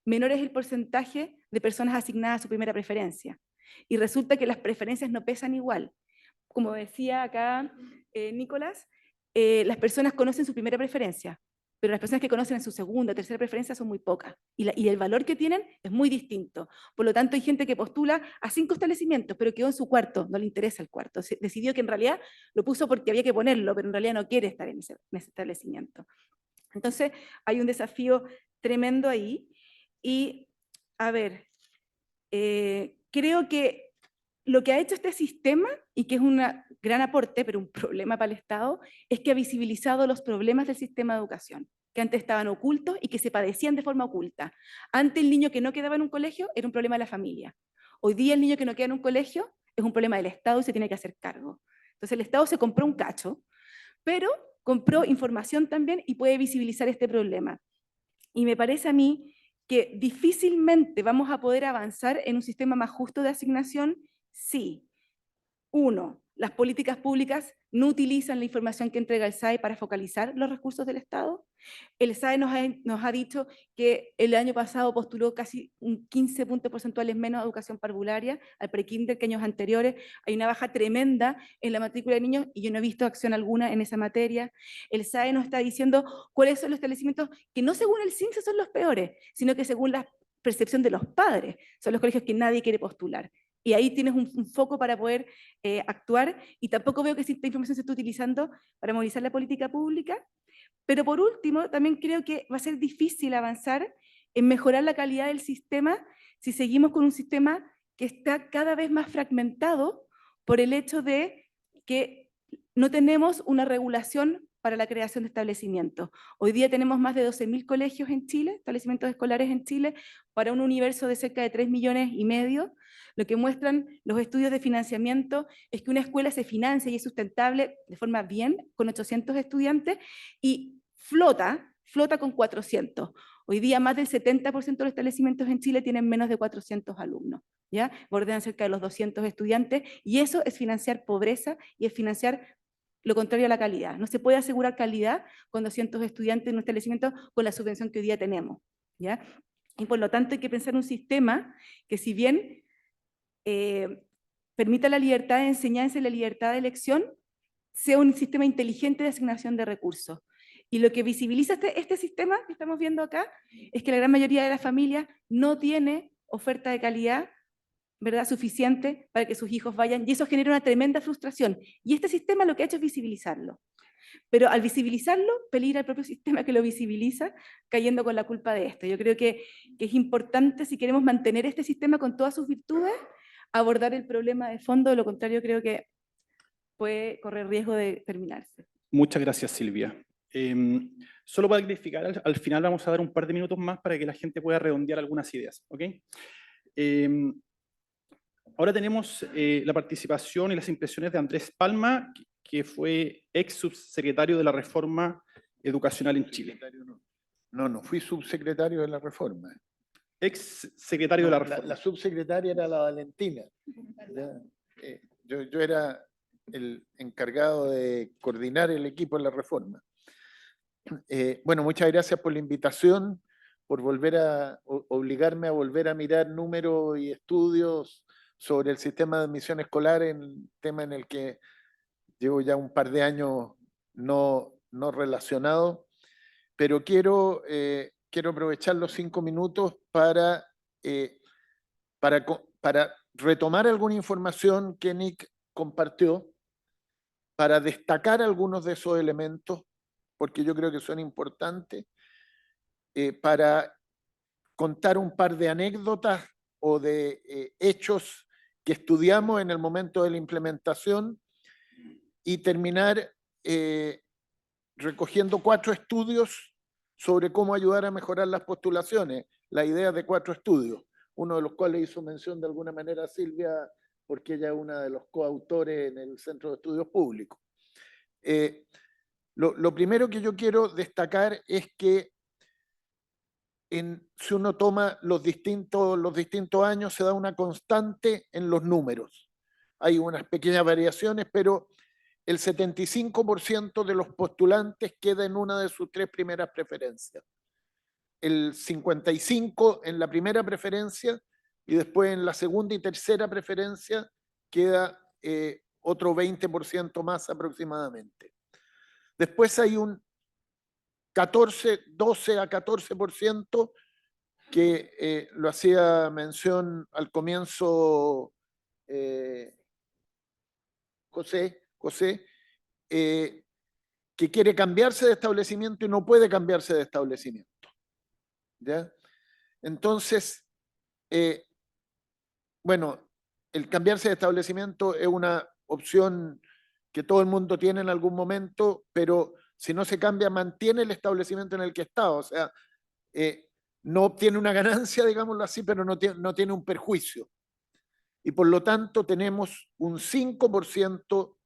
menor es el porcentaje de personas asignadas a su primera preferencia. Y resulta que las preferencias no pesan igual. Como decía acá Nicolás, las personas conocen su primera preferencia, pero las personas que conocen su segunda o tercera preferencia son muy pocas. Y el valor que tienen es muy distinto. Por lo tanto, hay gente que postula a 5 establecimientos, pero quedó en su cuarto, no le interesa el cuarto. Decidió que en realidad lo puso porque había que ponerlo, pero en realidad no quiere estar en ese establecimiento. Entonces, hay un desafío tremendo ahí. Y, a ver, creo que lo que ha hecho este sistema, y que es un gran aporte, pero un problema para el Estado, es que ha visibilizado los problemas del sistema de educación, que antes estaban ocultos y que se padecían de forma oculta. Antes el niño que no quedaba en un colegio era un problema de la familia. Hoy día el niño que no queda en un colegio es un problema del Estado y se tiene que hacer cargo. Entonces el Estado se compró un cacho, pero compró información también y puede visibilizar este problema. Y me parece a mí que difícilmente vamos a poder avanzar en un sistema más justo de asignación si, uno, las políticas públicas no utilizan la información que entrega el SAE para focalizar los recursos del Estado. El SAE nos ha dicho que el año pasado postuló casi un 15 puntos porcentuales menos a educación parvularia, al prekinder que años anteriores. Hay una baja tremenda en la matrícula de niños y yo no he visto acción alguna en esa materia. El SAE nos está diciendo cuáles son los establecimientos que no según el CINSE son los peores, sino que según la percepción de los padres son los colegios que nadie quiere postular. Y ahí tienes un foco para poder actuar, y tampoco veo que esta información se esté utilizando para movilizar la política pública. Pero por último, también creo que va a ser difícil avanzar en mejorar la calidad del sistema si seguimos con un sistema que está cada vez más fragmentado por el hecho de que no tenemos una regulación para la creación de establecimientos. Hoy día tenemos más de 12.000 colegios en Chile, establecimientos escolares en Chile, para un universo de cerca de 3,5 millones. Lo que muestran los estudios de financiamiento es que una escuela se financia y es sustentable de forma bien, con 800 estudiantes, y flota con 400. Hoy día más del 70% de los establecimientos en Chile tienen menos de 400 alumnos, ¿ya? Bordean cerca de los 200 estudiantes, y eso es financiar pobreza y es financiar lo contrario a la calidad. No se puede asegurar calidad con 200 estudiantes en un establecimiento con la subvención que hoy día tenemos, ¿ya? Y por lo tanto hay que pensar un sistema que, si bien permita la libertad de enseñanza y la libertad de elección, sea un sistema inteligente de asignación de recursos. Y lo que visibiliza este sistema que estamos viendo acá es que la gran mayoría de las familias no tiene oferta de calidad, ¿verdad?, suficiente para que sus hijos vayan, y eso genera una tremenda frustración. Y este sistema lo que ha hecho es visibilizarlo. Pero al visibilizarlo, peligra el propio sistema que lo visibiliza, cayendo con la culpa de esto. Yo creo que es importante, si queremos mantener este sistema con todas sus virtudes, abordar el problema de fondo. De lo contrario, creo que puede correr riesgo de terminarse. Muchas gracias, Silvia. Solo para clarificar, al final vamos a dar un par de minutos más para que la gente pueda redondear algunas ideas, ¿ok? ahora tenemos la participación y las impresiones de Andrés Palma, que fue ex subsecretario de la Reforma Educacional en Chile. No fui subsecretario de la reforma. Ex secretario de la Reforma. La subsecretaria era la Valentina. ¿Ya? Yo era el encargado de coordinar el equipo de la reforma. Bueno, muchas gracias por la invitación, por obligarme a volver a mirar números y estudios sobre el sistema de admisión escolar, en tema en el que llevo ya un par de años no relacionado, pero quiero aprovechar los 5 minutos para retomar alguna información que Nick compartió, para destacar algunos de esos elementos, porque yo creo que son importantes, para contar un par de anécdotas o de hechos que estudiamos en el momento de la implementación y terminar recogiendo 4 estudios sobre cómo ayudar a mejorar las postulaciones, la idea de 4 estudios, uno de los cuales hizo mención de alguna manera Silvia, porque ella es una de los coautores en el Centro de Estudios Públicos. Lo primero que yo quiero destacar es que si uno toma los distintos años, se da una constante en los números. Hay unas pequeñas variaciones, pero el 75% de los postulantes queda en una de sus 3 primeras preferencias. El 55% en la primera preferencia, y después en la segunda y tercera preferencia queda otro 20% más aproximadamente. Después hay un 12 a 14% que lo hacía mención al comienzo José, que quiere cambiarse de establecimiento y no puede cambiarse de establecimiento. ¿Ya? Entonces, bueno, el cambiarse de establecimiento es una opción que todo el mundo tiene en algún momento, pero si no se cambia, mantiene el establecimiento en el que está. O sea, no obtiene una ganancia, digámoslo así, pero no tiene un perjuicio. Y por lo tanto tenemos un 5%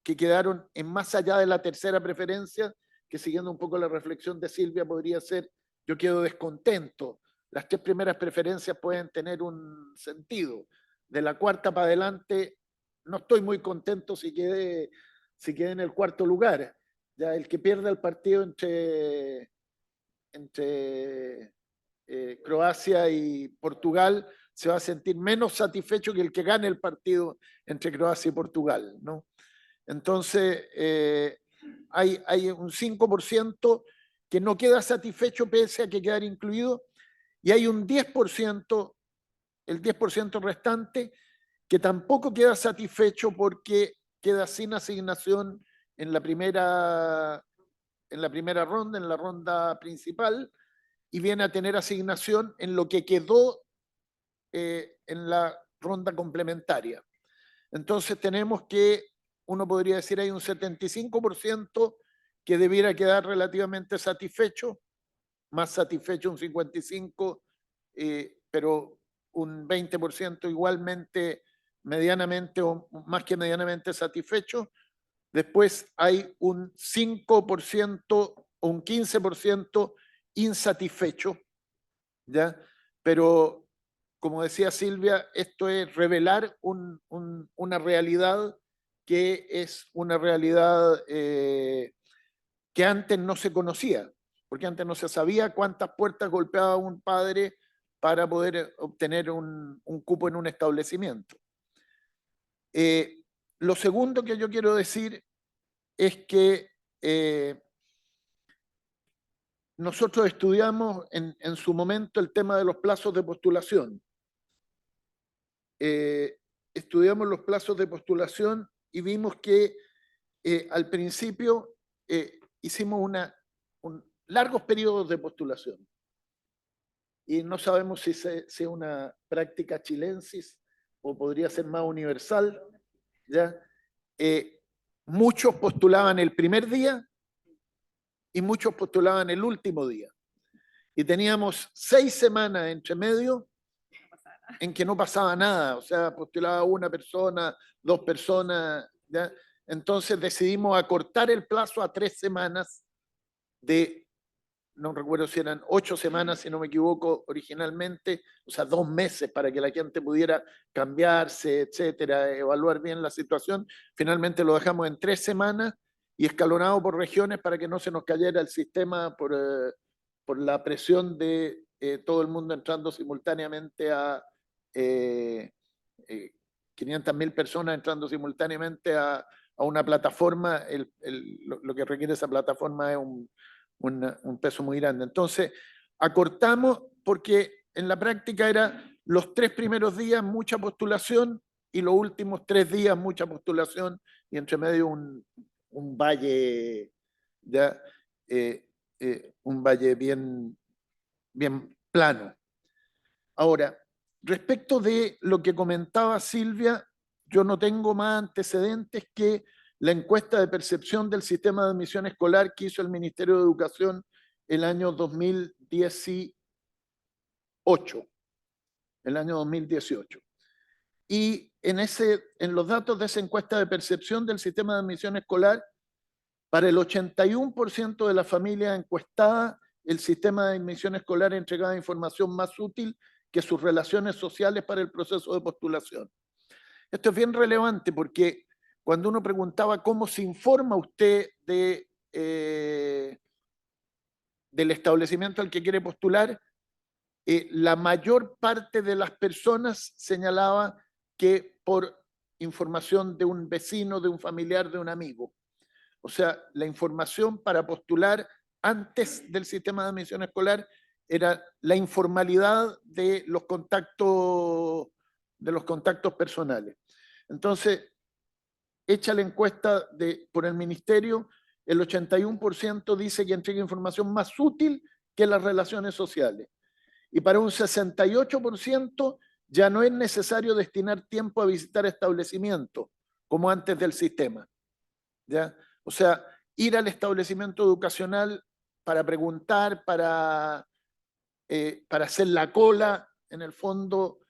que quedaron en más allá de la tercera preferencia, que siguiendo un poco la reflexión de Silvia podría ser: yo quedo descontento. Las 3 primeras preferencias pueden tener un sentido. De la cuarta para adelante no estoy muy contento si quedé en el 4º lugar. Ya el que pierda el partido entre Croacia y Portugal se va a sentir menos satisfecho que el que gane el partido entre Croacia y Portugal, ¿no? Entonces, hay un 5% que no queda satisfecho pese a que quedar incluido, y hay un 10%, el 10% restante, que tampoco queda satisfecho porque queda sin asignación en la primera ronda, en la ronda principal, y viene a tener asignación en lo que quedó en la ronda complementaria. Entonces tenemos que, uno podría decir, hay un 75% que debiera quedar relativamente satisfecho, más satisfecho un 55%, pero un 20% igualmente, medianamente o más que medianamente satisfecho. Después hay un 5% o un 15% insatisfecho, ¿ya? Pero, como decía Silvia, esto es revelar una realidad que es una realidad que antes no se conocía, porque antes no se sabía cuántas puertas golpeaba un padre para poder obtener un cupo en un establecimiento. Lo segundo que yo quiero decir es que nosotros estudiamos en su momento el tema de los plazos de postulación. Estudiamos los plazos de postulación y vimos que al principio hicimos largos periodos de postulación. Y no sabemos si es una práctica chilensis o podría ser más universal, ¿ya? Muchos postulaban el primer día y muchos postulaban el último día. Y teníamos 6 semanas entre medio en que no pasaba nada, o sea, postulaba una persona, 2 personas, ¿ya? Entonces decidimos acortar el plazo a 3 semanas de, no recuerdo si eran 8 semanas, si no me equivoco, originalmente, o sea, 2 meses para que la gente pudiera cambiarse, etcétera, evaluar bien la situación. Finalmente lo dejamos en 3 semanas y escalonado por regiones para que no se nos cayera el sistema por la presión de todo el mundo entrando simultáneamente a 500.000 personas entrando simultáneamente a una plataforma. Lo que requiere esa plataforma es un peso muy grande. Entonces, acortamos porque en la práctica era los 3 primeros días mucha postulación y los últimos 3 días mucha postulación y entre medio un valle, ya, un valle bien plano. Ahora, respecto de lo que comentaba Silvia, yo no tengo más antecedentes que la encuesta de percepción del sistema de admisión escolar que hizo el Ministerio de Educación el año 2018. El año 2018. Y en los datos de esa encuesta de percepción del sistema de admisión escolar, para el 81% de las familias encuestadas, el sistema de admisión escolar entregaba información más útil que sus relaciones sociales para el proceso de postulación. Esto es bien relevante porque cuando uno preguntaba cómo se informa usted del establecimiento al que quiere postular, la mayor parte de las personas señalaba que por información de un vecino, de un familiar, de un amigo. O sea, la información para postular antes del sistema de admisión escolar era la informalidad de los contactos personales. Entonces, hecha la encuesta por el ministerio, el 81% dice que entrega información más útil que las relaciones sociales. Y para un 68% ya no es necesario destinar tiempo a visitar establecimientos, como antes del sistema, ¿ya? O sea, ir al establecimiento educacional para preguntar, para hacer la cola, en el fondo,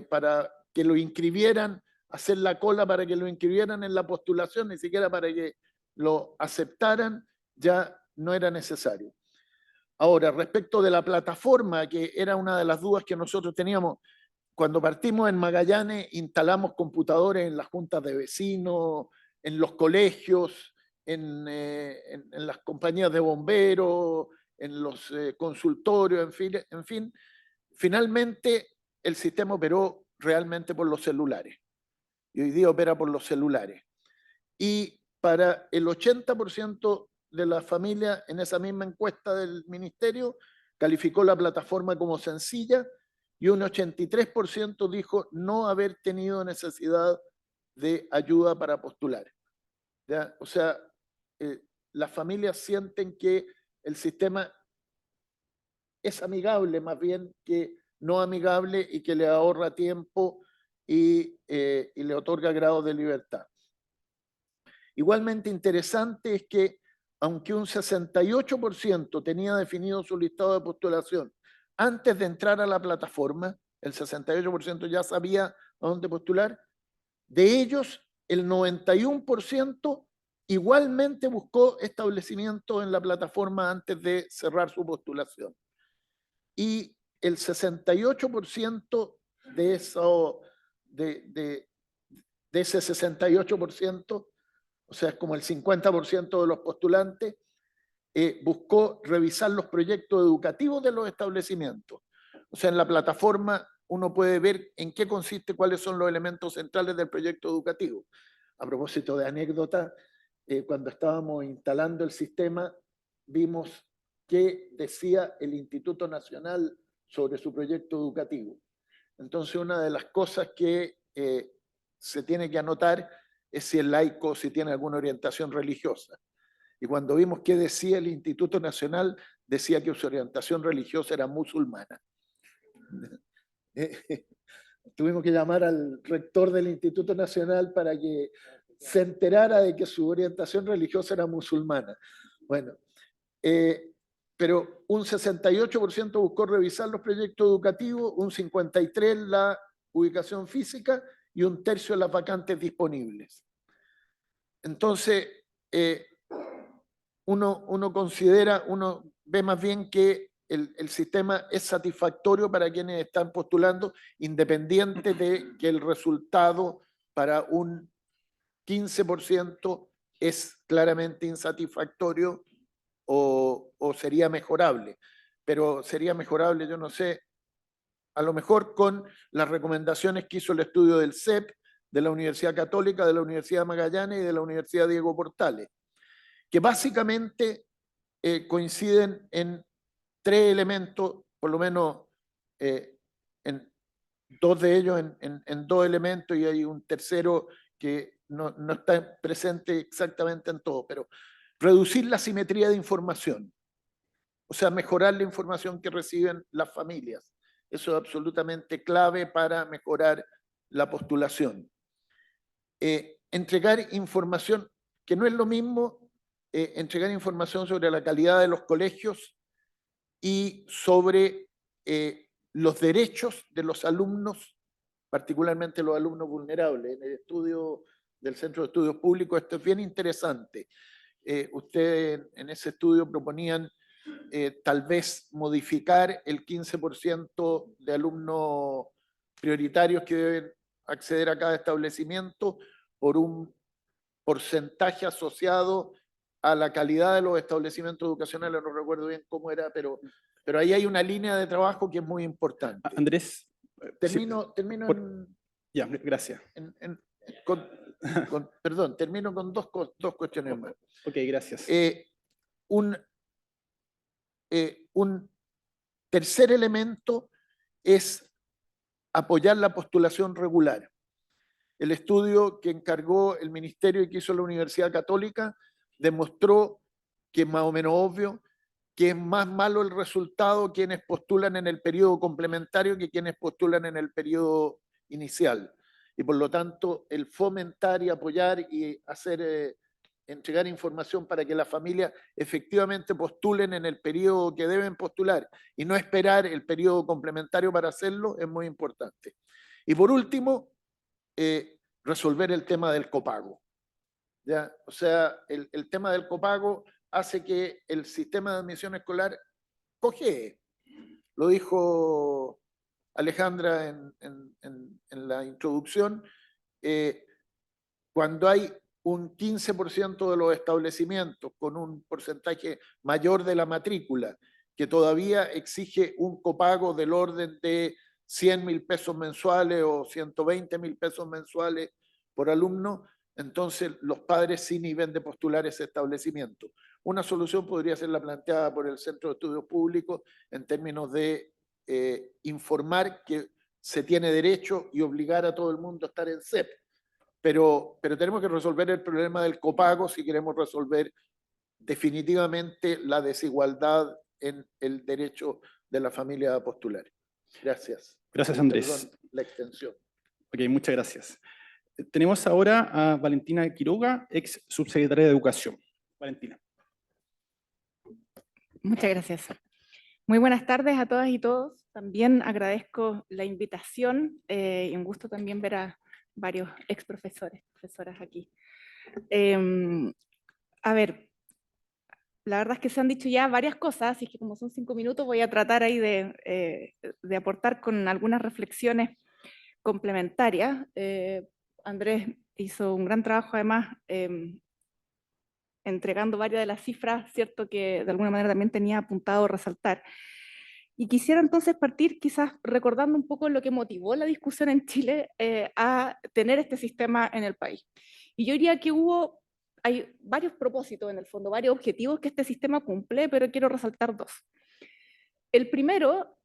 para que lo inscribieran, hacer la cola para que lo inscribieran en la postulación, ni siquiera para que lo aceptaran, ya no era necesario. Ahora, respecto de la plataforma, que era una de las dudas que nosotros teníamos, cuando partimos en Magallanes, instalamos computadores en las juntas de vecinos, en los colegios, en las compañías de bomberos, en los consultorios, en fin. Finalmente, el sistema operó realmente por los celulares. Y hoy día opera por los celulares. Y para el 80% de las familias, en esa misma encuesta del ministerio, calificó la plataforma como sencilla y un 83% dijo no haber tenido necesidad de ayuda para postular. ¿Ya? O sea, las familias sienten que el sistema es amigable más bien que no amigable y que le ahorra tiempo y le otorga grado de libertad. Igualmente interesante es que aunque un 68% tenía definido su listado de postulación antes de entrar a la plataforma, el 68% ya sabía a dónde postular, de ellos el 91% igualmente buscó establecimiento en la plataforma antes de cerrar su postulación. Y el 68% de ese 68%, o sea, es como el 50% de los postulantes, buscó revisar los proyectos educativos de los establecimientos. O sea, en la plataforma uno puede ver en qué consiste, cuáles son los elementos centrales del proyecto educativo. A propósito de anécdota, cuando estábamos instalando el sistema, vimos qué decía el Instituto Nacional sobre su proyecto educativo. Entonces, una de las cosas que se tiene que anotar es si el laico, si tiene alguna orientación religiosa. Y cuando vimos qué decía el Instituto Nacional, decía que su orientación religiosa era musulmana. Tuvimos que llamar al rector del Instituto Nacional para que se enterara de que su orientación religiosa era musulmana. Bueno, pero un 68% buscó revisar los proyectos educativos, un 53% la ubicación física y un tercio las vacantes disponibles. Entonces, uno considera, uno ve más bien que el sistema es satisfactorio para quienes están postulando, independiente de que el resultado para un 15% es claramente insatisfactorio o sería mejorable. Pero sería mejorable, yo no sé, a lo mejor con las recomendaciones que hizo el estudio del CEP, de la Universidad Católica, de la Universidad Magallanes y de la Universidad Diego Portales, que básicamente coinciden en 3 elementos, por lo menos en 2 de ellos, en 2 elementos, y hay un tercero que no está presente exactamente en todo, pero reducir la simetría de información, o sea, mejorar la información que reciben las familias. Eso es absolutamente clave para mejorar la postulación. Entregar información, que no es lo mismo entregar información sobre la calidad de los colegios y sobre los derechos de los alumnos, particularmente los alumnos vulnerables. En el estudio del Centro de Estudios Públicos esto es bien interesante. Ustedes en ese estudio proponían tal vez modificar el 15% de alumnos prioritarios que deben acceder a cada establecimiento por un porcentaje asociado a la calidad de los establecimientos educacionales. No recuerdo bien cómo era, pero ahí hay una línea de trabajo que es muy importante. Andrés. Termino Ya, gracias. Perdón, termino con dos cuestiones más. Ok, gracias. Un tercer elemento es apoyar la postulación regular. El estudio que encargó el ministerio y que hizo la Universidad Católica demostró que es más o menos obvio que es más malo el resultado quienes postulan en el periodo complementario que quienes postulan en el periodo inicial. Y por lo tanto, el fomentar y apoyar y hacer entregar información para que las familias efectivamente postulen en el periodo que deben postular y no esperar el periodo complementario para hacerlo es muy importante. Y por último, resolver el tema del copago. ¿Ya? O sea, el tema del copago hace que el sistema de admisión escolar cojee. Lo dijo Alejandra en la introducción. Cuando hay un 15% de los establecimientos con un porcentaje mayor de la matrícula que todavía exige un copago del orden de 100.000 pesos mensuales o 120.000 pesos mensuales por alumno, entonces los padres sí nivel de postular ese establecimiento. Una solución podría ser la planteada por el Centro de Estudios Públicos en términos de informar que se tiene derecho y obligar a todo el mundo a estar en CEP. Pero tenemos que resolver el problema del copago si queremos resolver definitivamente la desigualdad en el derecho de la familia a postular. Gracias. Gracias, Andrés. Perdón la extensión. Ok, muchas gracias. Tenemos ahora a Valentina Quiroga, ex subsecretaria de Educación. Valentina. Muchas gracias. Muy buenas tardes a todas y todos. También agradezco la invitación y un gusto también ver a varios ex profesores, profesoras aquí. A ver, la verdad es que se han dicho ya varias cosas, así que como son 5 minutos voy a tratar ahí de aportar con algunas reflexiones complementarias. Andrés hizo un gran trabajo además entregando varias de las cifras, cierto, que de alguna manera también tenía apuntado resaltar. Y quisiera entonces partir quizás recordando un poco lo que motivó la discusión en Chile a tener este sistema en el país. Y yo diría que hay varios propósitos en el fondo, varios objetivos que este sistema cumple, pero quiero resaltar 2. El primero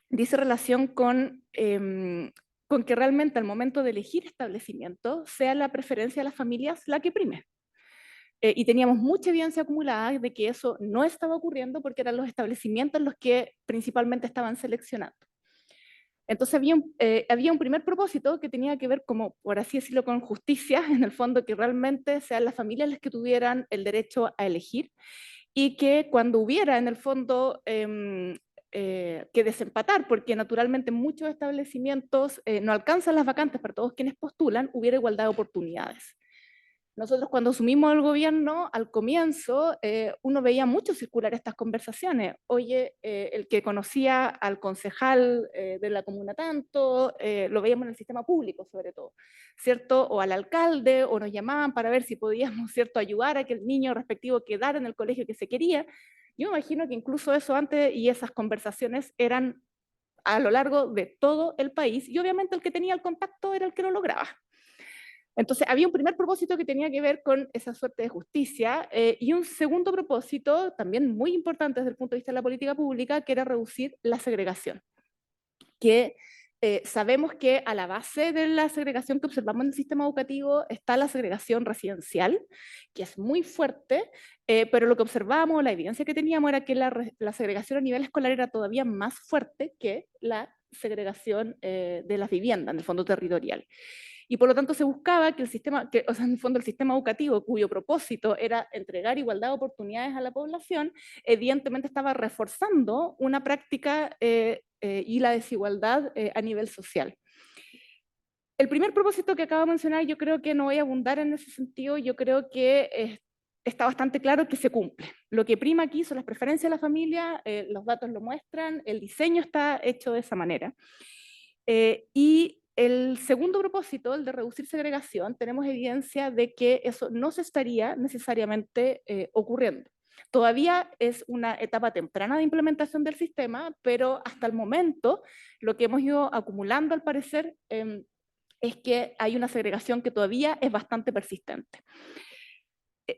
dice relación con que realmente al momento de elegir establecimiento sea la preferencia de las familias la que prime. Y teníamos mucha evidencia acumulada de que eso no estaba ocurriendo porque eran los establecimientos los que principalmente estaban seleccionando. Entonces había un primer propósito que tenía que ver, como por así decirlo, con justicia, en el fondo que realmente sean las familias las que tuvieran el derecho a elegir y que cuando hubiera en el fondo que desempatar, porque naturalmente muchos establecimientos no alcanzan las vacantes para todos quienes postulan, hubiera igualdad de oportunidades. Nosotros cuando asumimos el gobierno, al comienzo, uno veía mucho circular estas conversaciones. Oye, el que conocía al concejal de la comuna tanto, lo veíamos en el sistema público sobre todo, ¿cierto? O al alcalde, o nos llamaban para ver si podíamos, ¿cierto?, ayudar a que el niño respectivo quedara en el colegio que se quería. Yo me imagino que incluso eso antes y esas conversaciones eran a lo largo de todo el país, y obviamente el que tenía el contacto era el que lo lograba. Entonces, había un primer propósito que tenía que ver con esa suerte de justicia y un segundo propósito, también muy importante desde el punto de vista de la política pública, que era reducir la segregación. Que sabemos que a la base de la segregación que observamos en el sistema educativo está la segregación residencial, que es muy fuerte, pero lo que observábamos, la evidencia que teníamos era que la segregación a nivel escolar era todavía más fuerte que la segregación de las viviendas en el fondo territorial. Y por lo tanto se buscaba que el sistema, o sea, en el fondo el sistema educativo, cuyo propósito era entregar igualdad de oportunidades a la población, evidentemente estaba reforzando una práctica y la desigualdad a nivel social. El primer propósito que acabo de mencionar, yo creo que no voy a abundar en ese sentido, yo creo que está bastante claro que se cumple. Lo que prima aquí son las preferencias de la familia, los datos lo muestran, el diseño está hecho de esa manera. Y el segundo propósito, el de reducir segregación, tenemos evidencia de que eso no se estaría necesariamente ocurriendo. Todavía es una etapa temprana de implementación del sistema, pero hasta el momento lo que hemos ido acumulando al parecer es que hay una segregación que todavía es bastante persistente.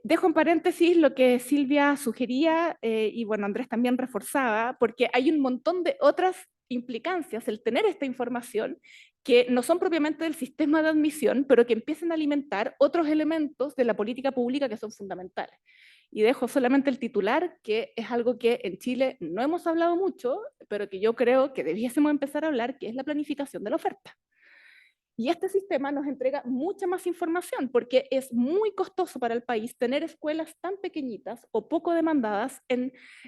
Dejo en paréntesis lo que Silvia sugería y bueno, Andrés también reforzaba, porque hay un montón de otras implicancias el tener esta información que no son propiamente del sistema de admisión, pero que empiezan a alimentar otros elementos de la política pública que son fundamentales. Y dejo solamente el titular, que es algo que en Chile no hemos hablado mucho, pero que yo creo que debiésemos empezar a hablar, que es la planificación de la oferta. Y este sistema nos entrega mucha más información porque es muy costoso para el país tener escuelas tan pequeñitas o poco demandadas.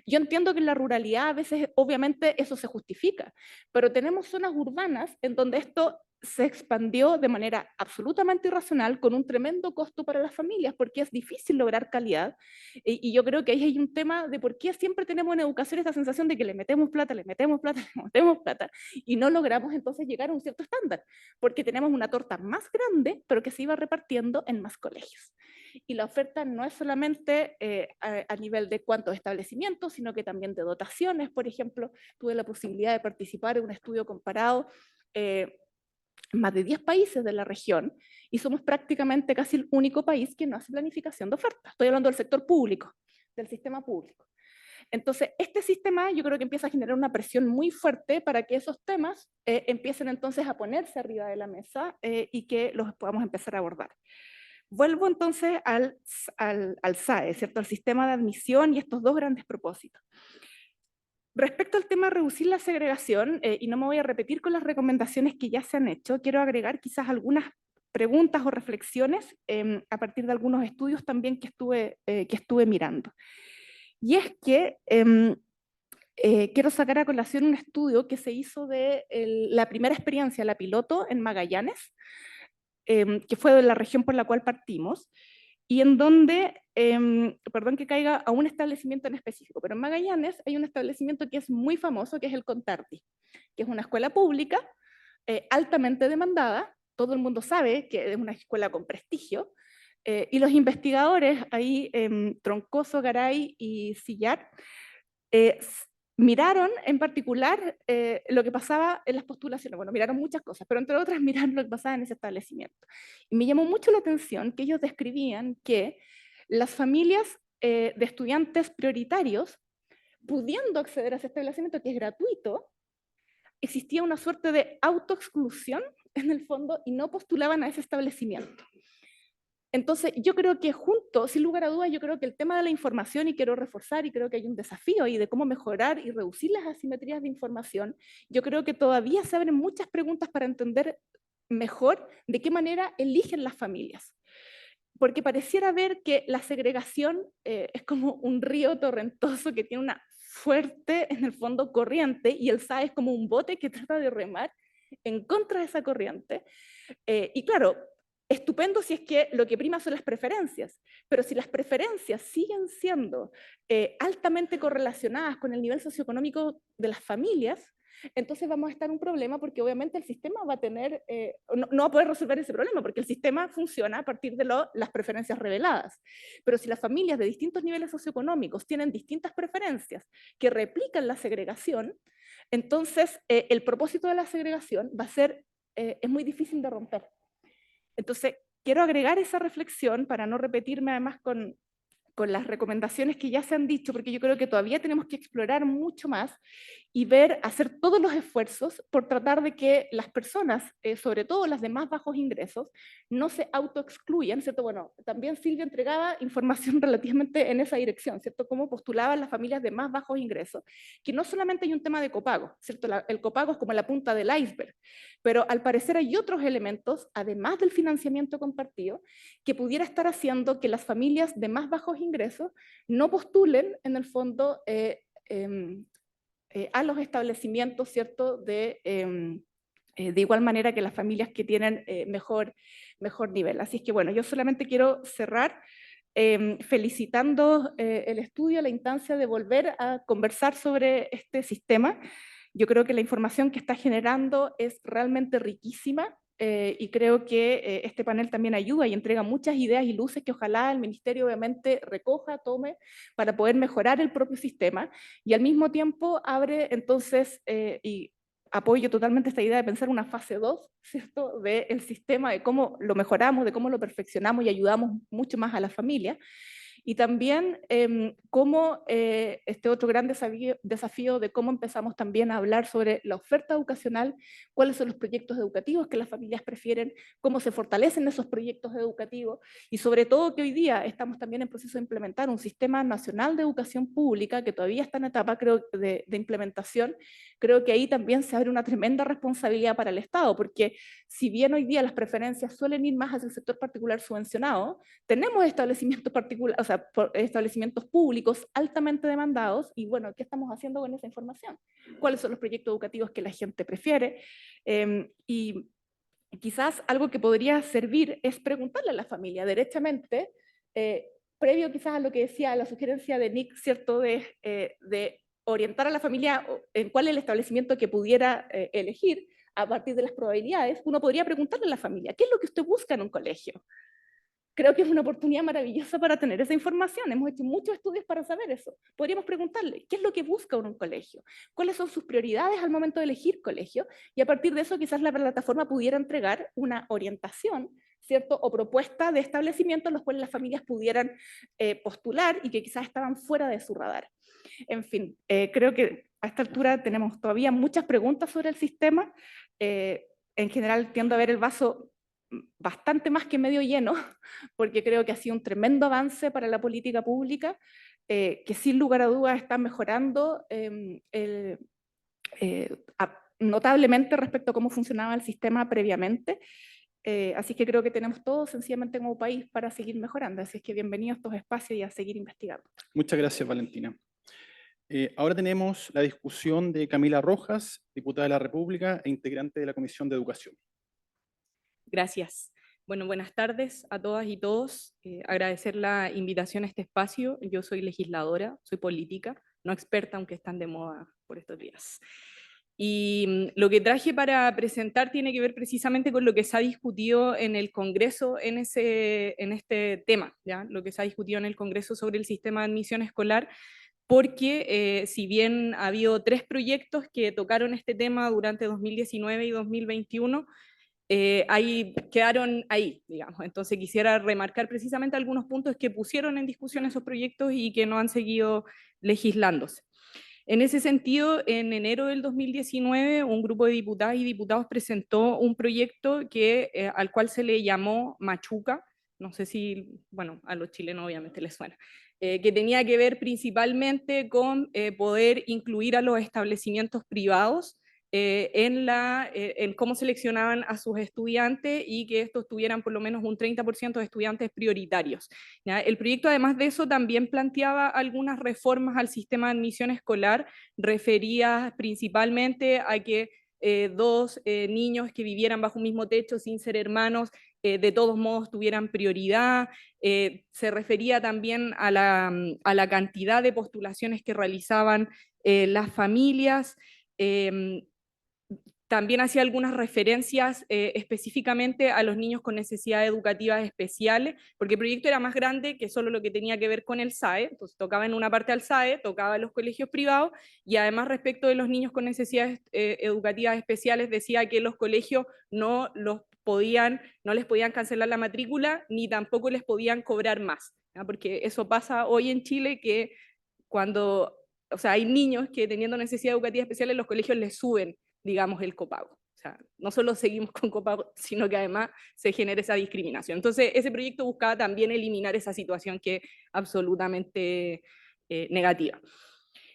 Yo entiendo que en la ruralidad a veces obviamente eso se justifica, pero tenemos zonas urbanas en donde esto se expandió de manera absolutamente irracional con un tremendo costo para las familias porque es difícil lograr calidad y yo creo que ahí hay un tema de por qué siempre tenemos en educación esta sensación de que le metemos plata, le metemos plata, le metemos plata y no logramos entonces llegar a un cierto estándar porque tenemos una torta más grande pero que se iba repartiendo en más colegios. Y la oferta no es solamente a nivel de cuántos establecimientos, sino que también de dotaciones. Por ejemplo, tuve la posibilidad de participar en un estudio comparado más de 10 países de la región y somos prácticamente casi el único país que no hace planificación de oferta. Estoy hablando del sector público, del sistema público. Entonces, este sistema yo creo que empieza a generar una presión muy fuerte para que esos temas empiecen entonces a ponerse arriba de la mesa y que los podamos empezar a abordar. Vuelvo entonces al SAE, ¿cierto? Al sistema de admisión y estos dos grandes propósitos. Respecto al tema de reducir la segregación, y no me voy a repetir con las recomendaciones que ya se han hecho, quiero agregar quizás algunas preguntas o reflexiones a partir de algunos estudios también que estuve mirando. Y es que quiero sacar a colación un estudio que se hizo de la primera experiencia, la piloto en Magallanes, que fue de la región por la cual partimos, y en donde, perdón que caiga a un establecimiento en específico, pero en Magallanes hay un establecimiento que es muy famoso, que es el Contarti, que es una escuela pública altamente demandada, todo el mundo sabe que es una escuela con prestigio, y los investigadores ahí, Troncoso, Garay y Sillar, miraron en particular lo que pasaba en las postulaciones. Bueno, miraron muchas cosas, pero entre otras miraron lo que pasaba en ese establecimiento. Y me llamó mucho la atención que ellos describían que las familias de estudiantes prioritarios, pudiendo acceder a ese establecimiento que es gratuito, existía una suerte de autoexclusión en el fondo y no postulaban a ese establecimiento. Entonces, yo creo que junto, sin lugar a dudas, yo creo que el tema de la información, y quiero reforzar, y creo que hay un desafío ahí de cómo mejorar y reducir las asimetrías de información, yo creo que todavía se abren muchas preguntas para entender mejor de qué manera eligen las familias. porque pareciera ver que la segregación es como un río torrentoso que tiene una fuerte, en el fondo, corriente, y el SA es como un bote que trata de remar en contra de esa corriente. Y claro, estupendo si es que lo que prima son las preferencias, pero si las preferencias siguen siendo altamente correlacionadas con el nivel socioeconómico de las familias, entonces vamos a estar en un problema, porque obviamente el sistema va a tener, no va a poder resolver ese problema, porque el sistema funciona a partir de las preferencias reveladas. Pero si las familias de distintos niveles socioeconómicos tienen distintas preferencias que replican la segregación, entonces el propósito de la segregación va a ser, es muy difícil de romper. Entonces, quiero agregar esa reflexión para no repetirme además con las recomendaciones que ya se han dicho, porque yo creo que todavía tenemos que explorar mucho más y hacer todos los esfuerzos por tratar de que las personas, sobre todo las de más bajos ingresos, no se autoexcluyan, ¿cierto? Bueno, también Silvia entregaba información relativamente en esa dirección, ¿cierto? Cómo postulaban las familias de más bajos ingresos, que no solamente hay un tema de copago, ¿cierto? El copago es como la punta del iceberg, pero al parecer hay otros elementos, además del financiamiento compartido, que pudiera estar haciendo que las familias de más bajos ingresos no postulen, en el fondo, a los establecimientos, ¿cierto?, de igual manera que las familias que tienen mejor nivel. Así es que bueno, yo solamente quiero cerrar felicitando el estudio, la instancia de volver a conversar sobre este sistema. Yo creo que la información que está generando es realmente riquísima. Y creo que este panel también ayuda y entrega muchas ideas y luces que ojalá el Ministerio obviamente recoja, tome, para poder mejorar el propio sistema, y al mismo tiempo abre entonces, y apoyo totalmente esta idea de pensar una fase 2, ¿cierto?, del sistema, de cómo lo mejoramos, de cómo lo perfeccionamos y ayudamos mucho más a la familia. Y también cómo este otro gran desafío de cómo empezamos también a hablar sobre la oferta educacional, cuáles son los proyectos educativos que las familias prefieren, cómo se fortalecen esos proyectos educativos, y sobre todo que hoy día estamos también en proceso de implementar un sistema nacional de educación pública que todavía está en etapa, creo, de implementación. Creo que ahí también se abre una tremenda responsabilidad para el Estado, porque si bien hoy día las preferencias suelen ir más hacia el sector particular subvencionado, tenemos establecimientos particulares, o sea, establecimientos públicos altamente demandados, y bueno, ¿qué estamos haciendo con esa información? ¿Cuáles son los proyectos educativos que la gente prefiere? Y quizás algo que podría servir es preguntarle a la familia derechamente, previo quizás a lo que decía la sugerencia de Nick, ¿cierto?, de orientar a la familia en cuál es el establecimiento que pudiera elegir a partir de las probabilidades. Uno podría preguntarle a la familia, ¿qué es lo que usted busca en un colegio? Creo que es una oportunidad maravillosa para tener esa información. Hemos hecho muchos estudios para saber eso. Podríamos preguntarle, ¿qué es lo que busca un colegio? ¿Cuáles son sus prioridades al momento de elegir colegio? Y a partir de eso quizás la plataforma pudiera entregar una orientación, ¿cierto?, o propuesta de establecimientos en los cuales las familias pudieran postular y que quizás estaban fuera de su radar. En fin, creo que a esta altura tenemos todavía muchas preguntas sobre el sistema. En general tiendo a ver el vaso bastante más que medio lleno, porque creo que ha sido un tremendo avance para la política pública, que sin lugar a dudas está mejorando notablemente respecto a cómo funcionaba el sistema previamente. Así que creo que tenemos todo sencillamente como país para seguir mejorando. Así es que bienvenidos a estos espacios y a seguir investigando. Muchas gracias, Valentina. Ahora tenemos la discusión de Camila Rojas, diputada de la República e integrante de la Comisión de Educación. Gracias. Bueno, buenas tardes a todas y todos. Agradecer la invitación a este espacio. Yo soy legisladora, soy política, no experta, aunque están de moda por estos días. Y lo que traje para presentar tiene que ver precisamente con lo que se ha discutido en el Congreso en este tema, ¿ya? Lo que se ha discutido en el Congreso sobre el sistema de admisión escolar, porque si bien ha habido 3 proyectos que tocaron este tema durante 2019 y 2021, quedaron ahí, digamos. Entonces quisiera remarcar precisamente algunos puntos que pusieron en discusión esos proyectos y que no han seguido legislándose. En ese sentido, en enero del 2019, un grupo de diputadas y diputados presentó un proyecto al cual se le llamó Machuca, no sé si, bueno, a los chilenos obviamente les suena, que tenía que ver principalmente con poder incluir a los establecimientos privados en cómo seleccionaban a sus estudiantes y que estos tuvieran por lo menos un 30% de estudiantes prioritarios, ¿ya? El proyecto, además de eso, también planteaba algunas reformas al sistema de admisión escolar, referidas principalmente a que dos niños que vivieran bajo un mismo techo sin ser hermanos, de todos modos tuvieran prioridad. Se refería también a la cantidad de postulaciones que realizaban las familias. También hacía algunas referencias específicamente a los niños con necesidades educativas especiales, porque el proyecto era más grande que solo lo que tenía que ver con el SAE, entonces tocaba en una parte al SAE, tocaba a los colegios privados, y además respecto de los niños con necesidades educativas especiales, decía que los colegios no les podían cancelar la matrícula, ni tampoco les podían cobrar más, ¿ya? Porque eso pasa hoy en Chile, que cuando, o sea, hay niños que teniendo necesidades educativas especiales, los colegios les suben, digamos, el copago. O sea, no solo seguimos con copago, sino que además se genera esa discriminación. Entonces, ese proyecto buscaba también eliminar esa situación que es absolutamente negativa.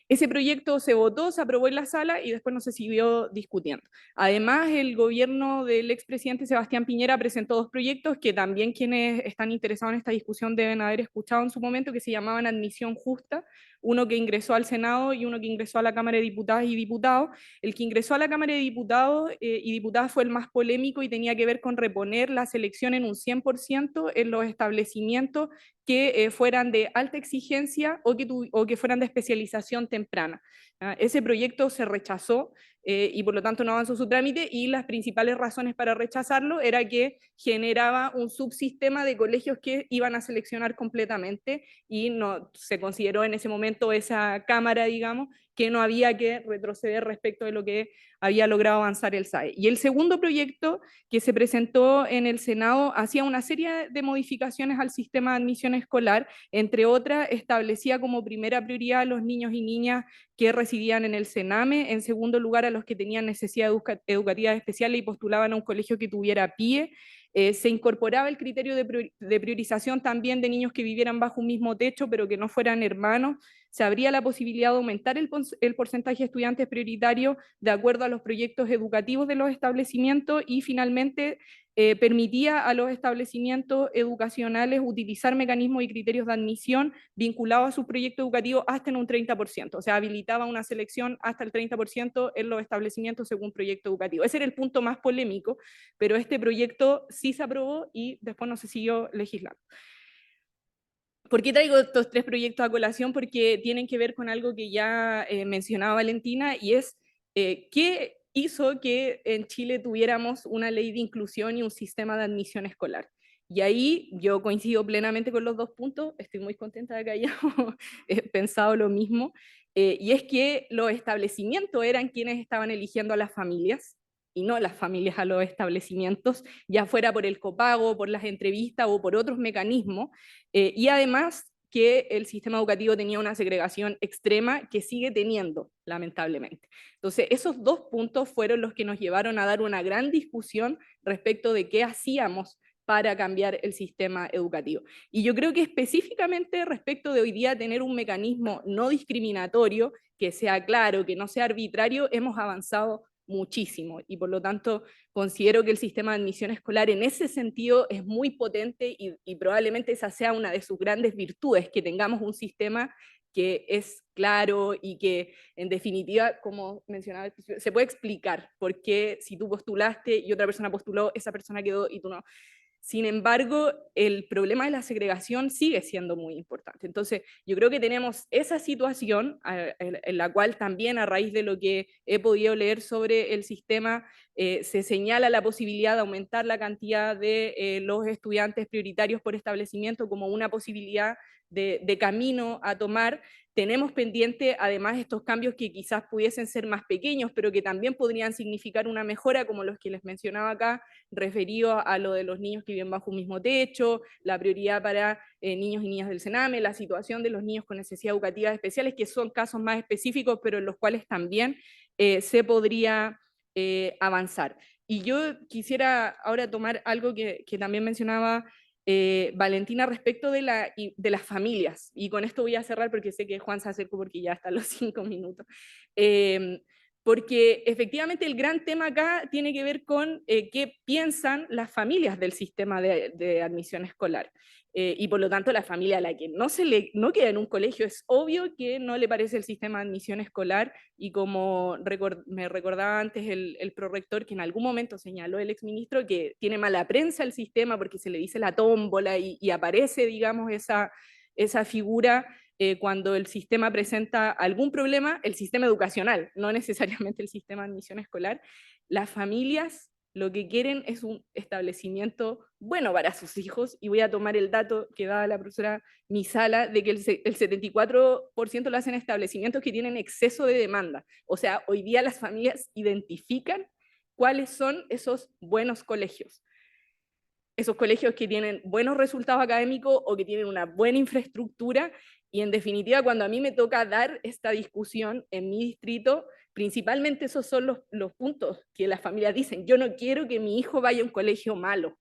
Ese proyecto se votó, se aprobó en la sala y después no se siguió discutiendo. Además, el gobierno del expresidente Sebastián Piñera presentó dos proyectos que también quienes están interesados en esta discusión deben haber escuchado en su momento, que se llamaban Admisión Justa, uno que ingresó al Senado y uno que ingresó a la Cámara de Diputadas y Diputados. El que ingresó a la Cámara de Diputados y Diputadas fue el más polémico y tenía que ver con reponer la selección en un 100% en los establecimientos que fueran de alta exigencia o que fueran de especialización temprana. Ese proyecto se rechazó y por lo tanto no avanzó su trámite, y las principales razones para rechazarlo era que generaba un subsistema de colegios que iban a seleccionar completamente, y no se consideró en ese momento esa cámara, digamos, que no había que retroceder respecto de lo que había logrado avanzar el SAE. Y el segundo proyecto que se presentó en el Senado hacía una serie de modificaciones al sistema de admisión escolar, entre otras establecía como primera prioridad a los niños y niñas que residían en el Sename, en segundo lugar a los que tenían necesidades educativas especiales y postulaban a un colegio que tuviera PIE. Se incorporaba el criterio de priorización también de niños que vivieran bajo un mismo techo pero que no fueran hermanos. Se abría la posibilidad de aumentar el porcentaje de estudiantes prioritarios de acuerdo a los proyectos educativos de los establecimientos, y finalmente permitía a los establecimientos educacionales utilizar mecanismos y criterios de admisión vinculados a su proyecto educativo hasta en un 30%, o sea, habilitaba una selección hasta el 30% en los establecimientos según proyecto educativo. Ese era el punto más polémico, pero este proyecto sí se aprobó y después no se siguió legislando. ¿Por qué traigo estos tres proyectos a colación? Porque tienen que ver con algo que ya mencionaba Valentina, y es qué hizo que en Chile tuviéramos una ley de inclusión y un sistema de admisión escolar. Y ahí yo coincido plenamente con los dos puntos, estoy muy contenta de que hayamos pensado lo mismo, y es que los establecimientos eran quienes estaban eligiendo a las familias, y no las familias a los establecimientos, ya fuera por el copago, por las entrevistas o por otros mecanismos, y además que el sistema educativo tenía una segregación extrema que sigue teniendo, lamentablemente. Entonces, esos dos puntos fueron los que nos llevaron a dar una gran discusión respecto de qué hacíamos para cambiar el sistema educativo. Y yo creo que específicamente respecto de hoy día tener un mecanismo no discriminatorio, que sea claro, que no sea arbitrario, hemos avanzado muchísimo, y por lo tanto considero que el sistema de admisión escolar en ese sentido es muy potente, y probablemente esa sea una de sus grandes virtudes, que tengamos un sistema que es claro y que en definitiva, como mencionaba, se puede explicar por qué si tú postulaste y otra persona postuló, esa persona quedó y tú no. Sin embargo, el problema de la segregación sigue siendo muy importante. Entonces, yo creo que tenemos esa situación en la cual también, a raíz de lo que he podido leer sobre el sistema, se señala la posibilidad de aumentar la cantidad de los estudiantes prioritarios por establecimiento como una posibilidad de camino a tomar. Tenemos pendiente además estos cambios que quizás pudiesen ser más pequeños, pero que también podrían significar una mejora, como los que les mencionaba acá, referido a lo de los niños que viven bajo un mismo techo, la prioridad para niños y niñas del Sename, la situación de los niños con necesidades educativas especiales, que son casos más específicos, pero en los cuales también se podría avanzar. Y yo quisiera ahora tomar algo que también mencionaba Valentina respecto de las familias, y con esto voy a cerrar porque sé que Juan se acercó porque ya están los 5 minutos. porque efectivamente el gran tema acá tiene que ver con qué piensan las familias del sistema de admisión escolar. Y por lo tanto la familia a la que no queda en un colegio es obvio que no le parece el sistema de admisión escolar, y como me recordaba antes el prorector, que en algún momento señaló el exministro que tiene mala prensa el sistema porque se le dice la tómbola y aparece, digamos, esa figura cuando el sistema presenta algún problema, el sistema educacional, no necesariamente el sistema de admisión escolar. Las familias lo que quieren es un establecimiento bueno para sus hijos, y voy a tomar el dato que daba la profesora Misala, de que el 74% lo hacen en establecimientos que tienen exceso de demanda. O sea, hoy día las familias identifican cuáles son esos buenos colegios. Esos colegios que tienen buenos resultados académicos o que tienen una buena infraestructura, y en definitiva, cuando a mí me toca dar esta discusión en mi distrito, principalmente esos son los puntos que las familias dicen. Yo no quiero que mi hijo vaya a un colegio malo.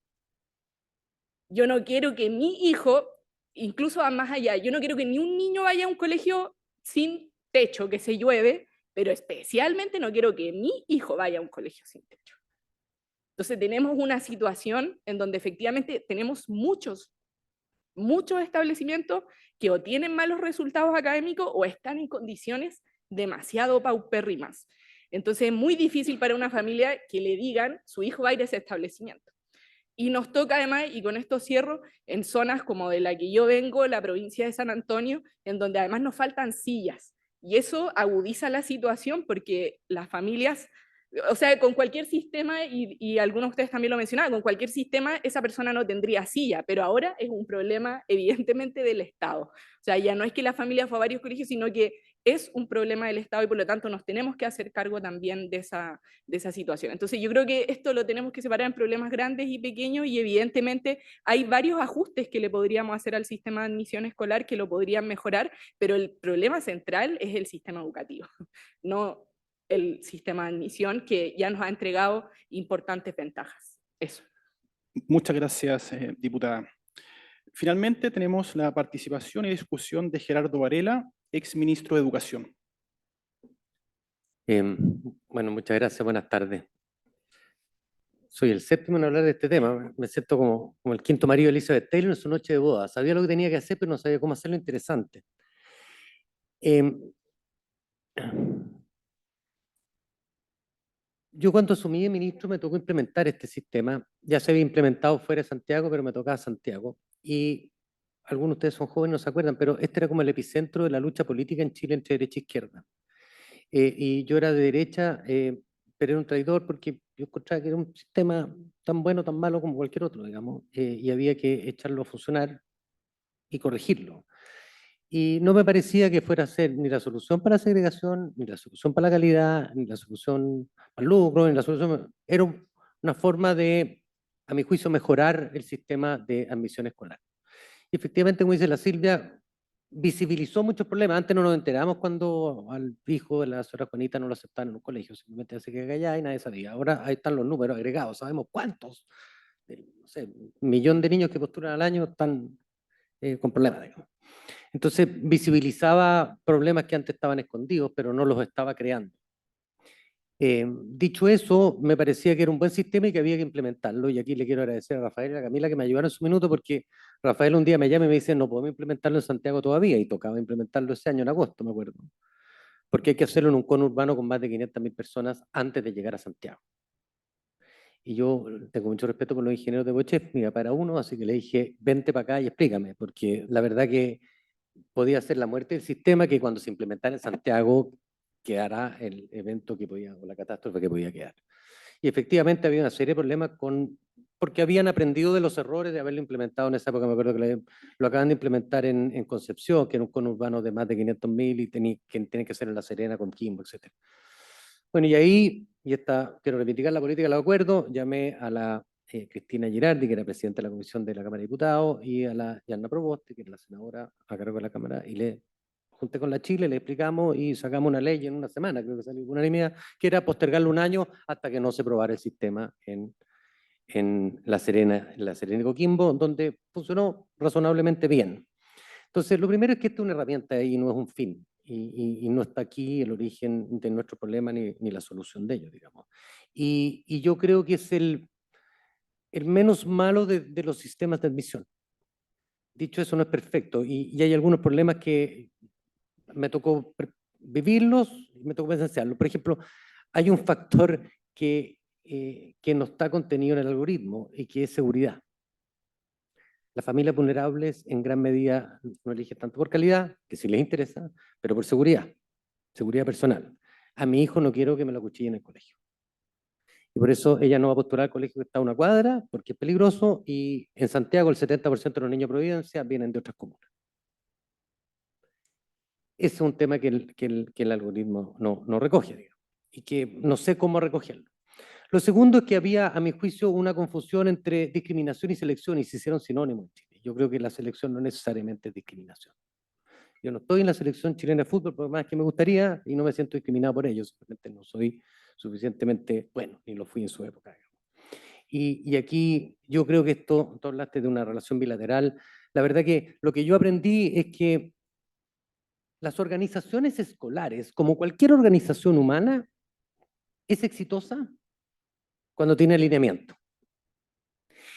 Yo no quiero que mi hijo, incluso va más allá, yo no quiero que ni un niño vaya a un colegio sin techo, que se llueve, pero especialmente no quiero que mi hijo vaya a un colegio sin techo. Entonces tenemos una situación en donde efectivamente tenemos muchos establecimientos que o tienen malos resultados académicos o están en condiciones demasiado paupérrimas. Entonces es muy difícil para una familia que le digan su hijo va a ir a ese establecimiento. Y nos toca además, y con esto cierro, en zonas como de la que yo vengo, la provincia de San Antonio, en donde además nos faltan sillas. Y eso agudiza la situación porque las familias, o sea, con cualquier sistema, y algunos de ustedes también lo mencionaban, con cualquier sistema esa persona no tendría silla, pero ahora es un problema evidentemente del Estado. O sea, ya no es que la familia fue a varios colegios, sino que es un problema del Estado, y por lo tanto nos tenemos que hacer cargo también de esa situación. Entonces yo creo que esto lo tenemos que separar en problemas grandes y pequeños, y evidentemente hay varios ajustes que le podríamos hacer al sistema de admisión escolar que lo podrían mejorar, pero el problema central es el sistema educativo, no el sistema de admisión, que ya nos ha entregado importantes ventajas. Eso. Muchas gracias, diputada. Finalmente tenemos la participación y discusión de Gerardo Varela, ex ministro de Educación. Bueno, muchas gracias, buenas tardes. Soy el séptimo en hablar de este tema. Me siento como el quinto marido de Elizabeth Taylor en su noche de boda. Sabía lo que tenía que hacer, pero no sabía cómo hacerlo interesante. Yo cuando asumí de ministro me tocó implementar este sistema. Ya se había implementado fuera de Santiago, pero me tocaba Santiago. Y algunos de ustedes son jóvenes, no se acuerdan, pero este era como el epicentro de la lucha política en Chile entre derecha e izquierda. Y yo era de derecha, pero era un traidor porque yo encontraba que era un sistema tan bueno, tan malo como cualquier otro, digamos, y había que echarlo a funcionar y corregirlo. Y no me parecía que fuera a ser ni la solución para la segregación, ni la solución para la calidad, ni la solución para el lucro, ni la solución... Era una forma de, a mi juicio, mejorar el sistema de admisión escolar. Y efectivamente, como dice la Silvia, visibilizó muchos problemas. Antes no nos enteramos cuando al hijo de la señora Juanita no lo aceptaban en un colegio, simplemente se quedaba allá y nadie sabía. Ahora ahí están los números agregados, sabemos cuántos, no sé, 1 millón de niños que postulan al año están con problemas, digamos. Entonces visibilizaba problemas que antes estaban escondidos, pero no los estaba creando. Dicho eso, me parecía que era un buen sistema y que había que implementarlo, y aquí le quiero agradecer a Rafael y a Camila que me ayudaron en su minuto, porque Rafael un día me llama y me dice, no podemos implementarlo en Santiago todavía, y tocaba implementarlo ese año en agosto, me acuerdo, porque hay que hacerlo en un conurbano con más de 500.000 personas antes de llegar a Santiago. Y yo tengo mucho respeto por los ingenieros de Bochef, mi papá era uno, así que le dije, vente para acá y explícame, porque la verdad que podía ser la muerte del sistema, que cuando se implementara en Santiago quedara el evento que podía, o la catástrofe que podía quedar. Y efectivamente había una serie de problemas porque habían aprendido de los errores de haberlo implementado en esa época. Me acuerdo que lo acaban de implementar en Concepción, que era un conurbano de más de 500.000 y que tiene que ser en La Serena, con Quimbo, etc. Bueno, y ahí, quiero reivindicar la política del acuerdo, llamé a la Cristina Girardi, que era presidenta de la Comisión de la Cámara de Diputados, y a la Yanna Proboste, que era la senadora a cargo de la Cámara, y le junté con la Chile, le explicamos y sacamos una ley en una semana, creo que salió con unanimidad, que era postergarlo 1 año hasta que no se probara el sistema en La Serena y Coquimbo, donde funcionó razonablemente bien. Entonces, lo primero es que esta es una herramienta y no es un fin. y no está aquí el origen de nuestro problema ni la solución de ello, digamos. Y yo creo que es el menos malo de los sistemas de admisión. Dicho eso, no es perfecto y hay algunos problemas que me tocó vivirlos y me tocó presenciarlos. Por ejemplo, hay un factor que no está contenido en el algoritmo y que es seguridad. Las familias vulnerables en gran medida no eligen tanto por calidad, que sí les interesa, pero por seguridad personal. A mi hijo no quiero que me lo acuchillen en el colegio. Y por eso ella no va a postular al colegio que está a una cuadra, porque es peligroso, y en Santiago el 70% de los niños de Providencia vienen de otras comunas. Ese es un tema que el algoritmo no recoge, digamos, y que no sé cómo recogerlo. Lo segundo es que había, a mi juicio, una confusión entre discriminación y selección, y se hicieron sinónimos en Chile. Yo creo que la selección no necesariamente es discriminación. Yo no estoy en la selección chilena de fútbol, por más que me gustaría, y no me siento discriminado por ello, simplemente no soy suficientemente bueno, ni lo fui en su época. Y aquí yo creo que tú hablaste de una relación bilateral. La verdad que lo que yo aprendí es que las organizaciones escolares, como cualquier organización humana, es exitosa cuando tiene alineamiento.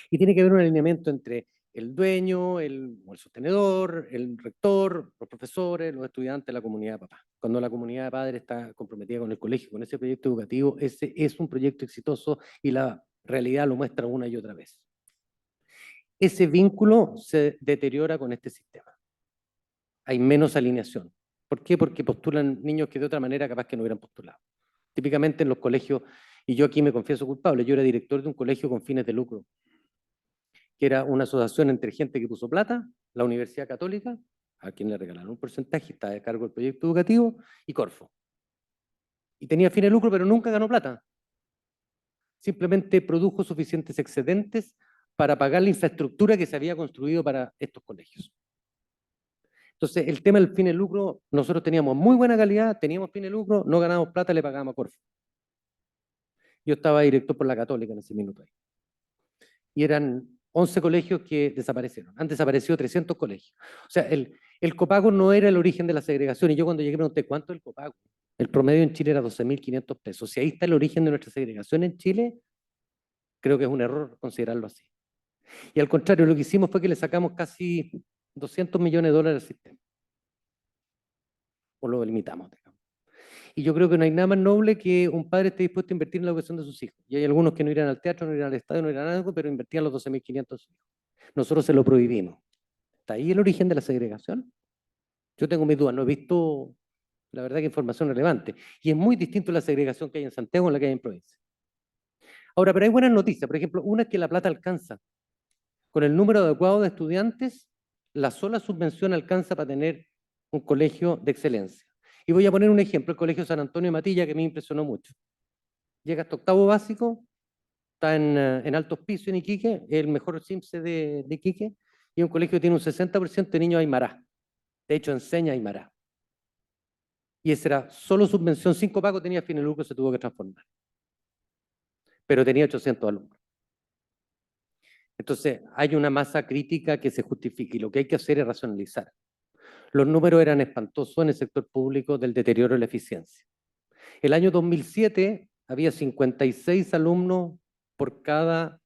Y tiene que haber un alineamiento entre el dueño, el sostenedor, el rector, los profesores, los estudiantes, la comunidad de papás. Cuando la comunidad de padres está comprometida con el colegio, con ese proyecto educativo, ese es un proyecto exitoso y la realidad lo muestra una y otra vez. Ese vínculo se deteriora con este sistema. Hay menos alineación. ¿Por qué? Porque postulan niños que de otra manera capaz que no hubieran postulado. Típicamente en los colegios, y yo aquí me confieso culpable, yo era director de un colegio con fines de lucro, que era una asociación entre gente que puso plata, la Universidad Católica, a quien le regalaron un porcentaje, está de cargo del proyecto educativo, y Corfo. Y tenía fines de lucro, pero nunca ganó plata. Simplemente produjo suficientes excedentes para pagar la infraestructura que se había construido para estos colegios. Entonces, el tema del fin de lucro, nosotros teníamos muy buena calidad, teníamos fin de lucro, no ganábamos plata, le pagábamos a Corfo. Yo estaba director por la Católica en ese minuto ahí. Y eran 11 colegios que desaparecieron. Han desaparecido 300 colegios. O sea, el copago no era el origen de la segregación. Y yo cuando llegué pregunté, ¿cuánto es el copago? El promedio en Chile era 12.500 pesos. Si ahí está el origen de nuestra segregación en Chile, creo que es un error considerarlo así. Y al contrario, lo que hicimos fue que le sacamos casi 200 millones de dólares al sistema. O lo limitamos, digamos. Y yo creo que no hay nada más noble que un padre esté dispuesto a invertir en la educación de sus hijos. Y hay algunos que no irán al teatro, no irán al estadio, no irán a algo, pero invertían los 12.500 hijos. Nosotros se lo prohibimos. ¿Está ahí el origen de la segregación? Yo tengo mis dudas, no he visto, la verdad, que información relevante. Y es muy distinto la segregación que hay en Santiago a la que hay en provincia. Ahora, pero hay buenas noticias. Por ejemplo, una es que La Plata alcanza. Con el número adecuado de estudiantes, la sola subvención alcanza para tener un colegio de excelencia. Y voy a poner un ejemplo, el Colegio San Antonio de Matilla, que me impresionó mucho. Llega hasta octavo básico, está en Altos Pisos en Iquique, el mejor CIMSE de Iquique, y un colegio que tiene un 60% de niños aymara. De hecho, enseña aymara. Y esa era solo subvención, 5 pagos, tenía fin de lucro, se tuvo que transformar. Pero tenía 800 alumnos. Entonces, hay una masa crítica que se justifica y lo que hay que hacer es racionalizar. Los números eran espantosos en el sector público del deterioro de la eficiencia. El año 2007 había 56 alumnos por cada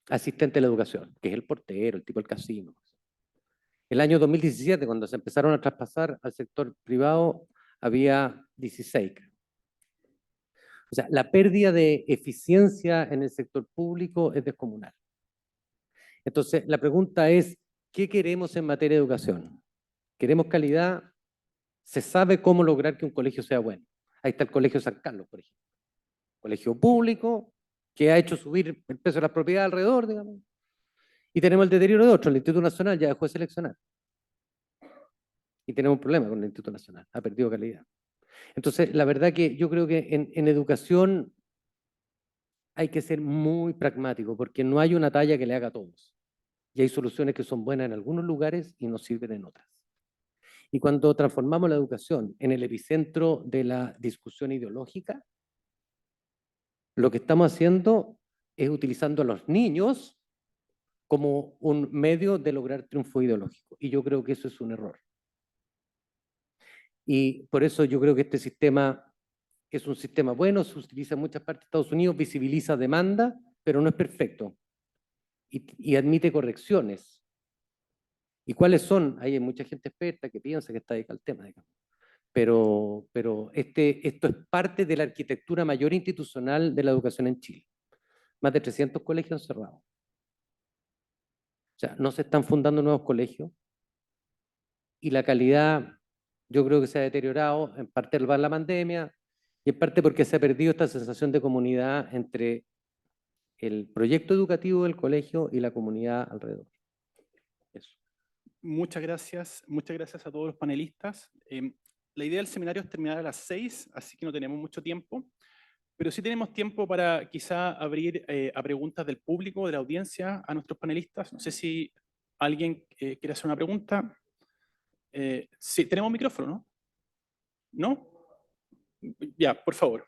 asistente de la educación, que es el portero, el tipo del casino. El año 2017, cuando se empezaron a traspasar al sector privado, había 16. O sea, la pérdida de eficiencia en el sector público es descomunal. Entonces, la pregunta es, ¿qué queremos en materia de educación? ¿Queremos calidad? Se sabe cómo lograr que un colegio sea bueno. Ahí está el Colegio San Carlos, por ejemplo. Colegio público, que ha hecho subir el precio de las propiedades alrededor, digamos. Y tenemos el deterioro de otro, el Instituto Nacional ya dejó de seleccionar. Y tenemos un problema con el Instituto Nacional, ha perdido calidad. Entonces, la verdad que yo creo que en educación hay que ser muy pragmático, porque no hay una talla que le haga a todos. Y hay soluciones que son buenas en algunos lugares y no sirven en otras. Y cuando transformamos la educación en el epicentro de la discusión ideológica, lo que estamos haciendo es utilizando a los niños como un medio de lograr triunfo ideológico. Y yo creo que eso es un error. Y por eso yo creo que este sistema es un sistema bueno, se utiliza en muchas partes de Estados Unidos, visibiliza demanda, pero no es perfecto. Y admite correcciones. ¿Y cuáles son? Ahí hay mucha gente experta que piensa que está dedicada al tema, digamos. Pero esto es parte de la arquitectura mayor institucional de la educación en Chile. Más de 300 colegios cerrados. O sea, no se están fundando nuevos colegios y la calidad yo creo que se ha deteriorado en parte por la pandemia y en parte porque se ha perdido esta sensación de comunidad entre el proyecto educativo del colegio y la comunidad alrededor. Eso. Muchas gracias a todos los panelistas. La idea del seminario es terminar a las 6, así que no tenemos mucho tiempo, pero sí tenemos tiempo para quizá abrir a preguntas del público, de la audiencia, a nuestros panelistas. No sé si alguien quiere hacer una pregunta. Sí, tenemos micrófono, ¿no? ¿No? Ya, por favor.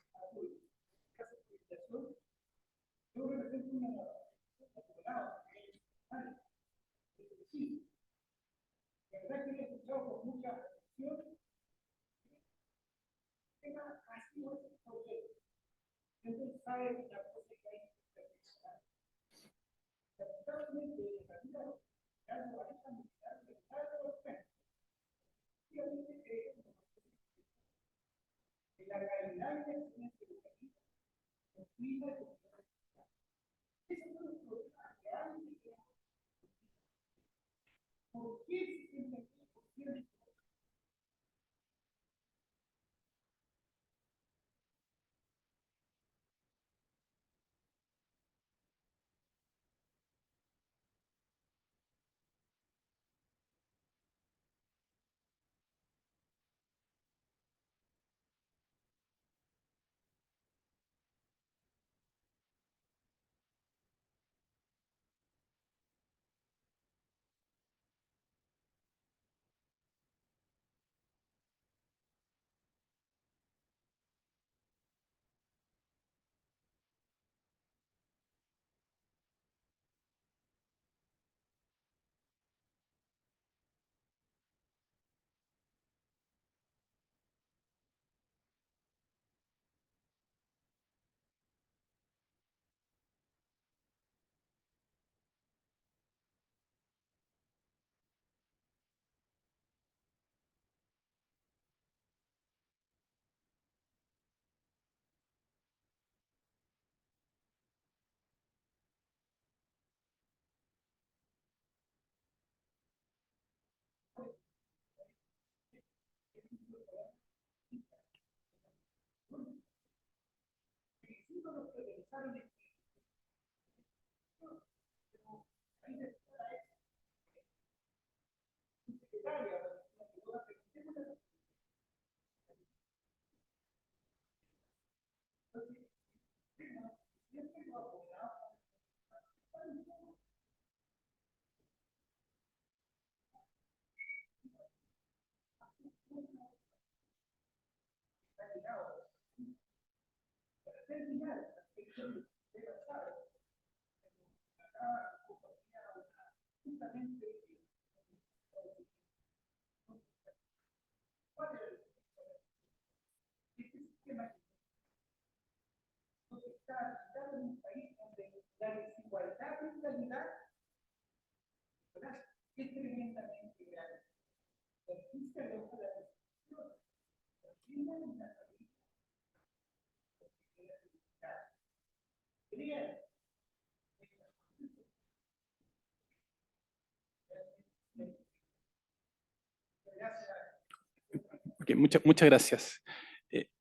Okay, muchas gracias.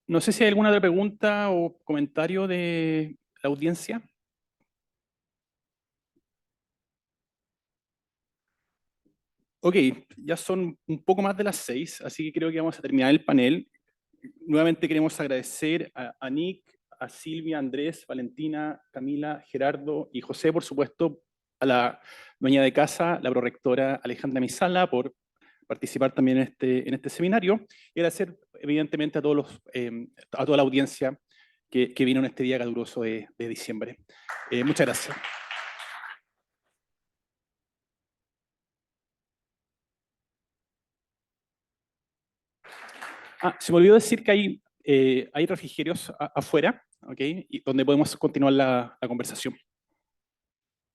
No sé si hay alguna otra pregunta o comentario de la audiencia. Ok, ya son un poco más de las 6, así que creo que vamos a terminar el panel. Nuevamente queremos agradecer a Nick, a Silvia, Andrés, Valentina, Camila, Gerardo y José, por supuesto, a la dueña de casa, la prorectora Alejandra Misala, por participar también en este seminario, y agradecer evidentemente a a toda la audiencia que vino en este día caluroso de diciembre. Muchas gracias. Se me olvidó decir que hay refrigerios afuera, ¿ok? Y donde podemos continuar la conversación.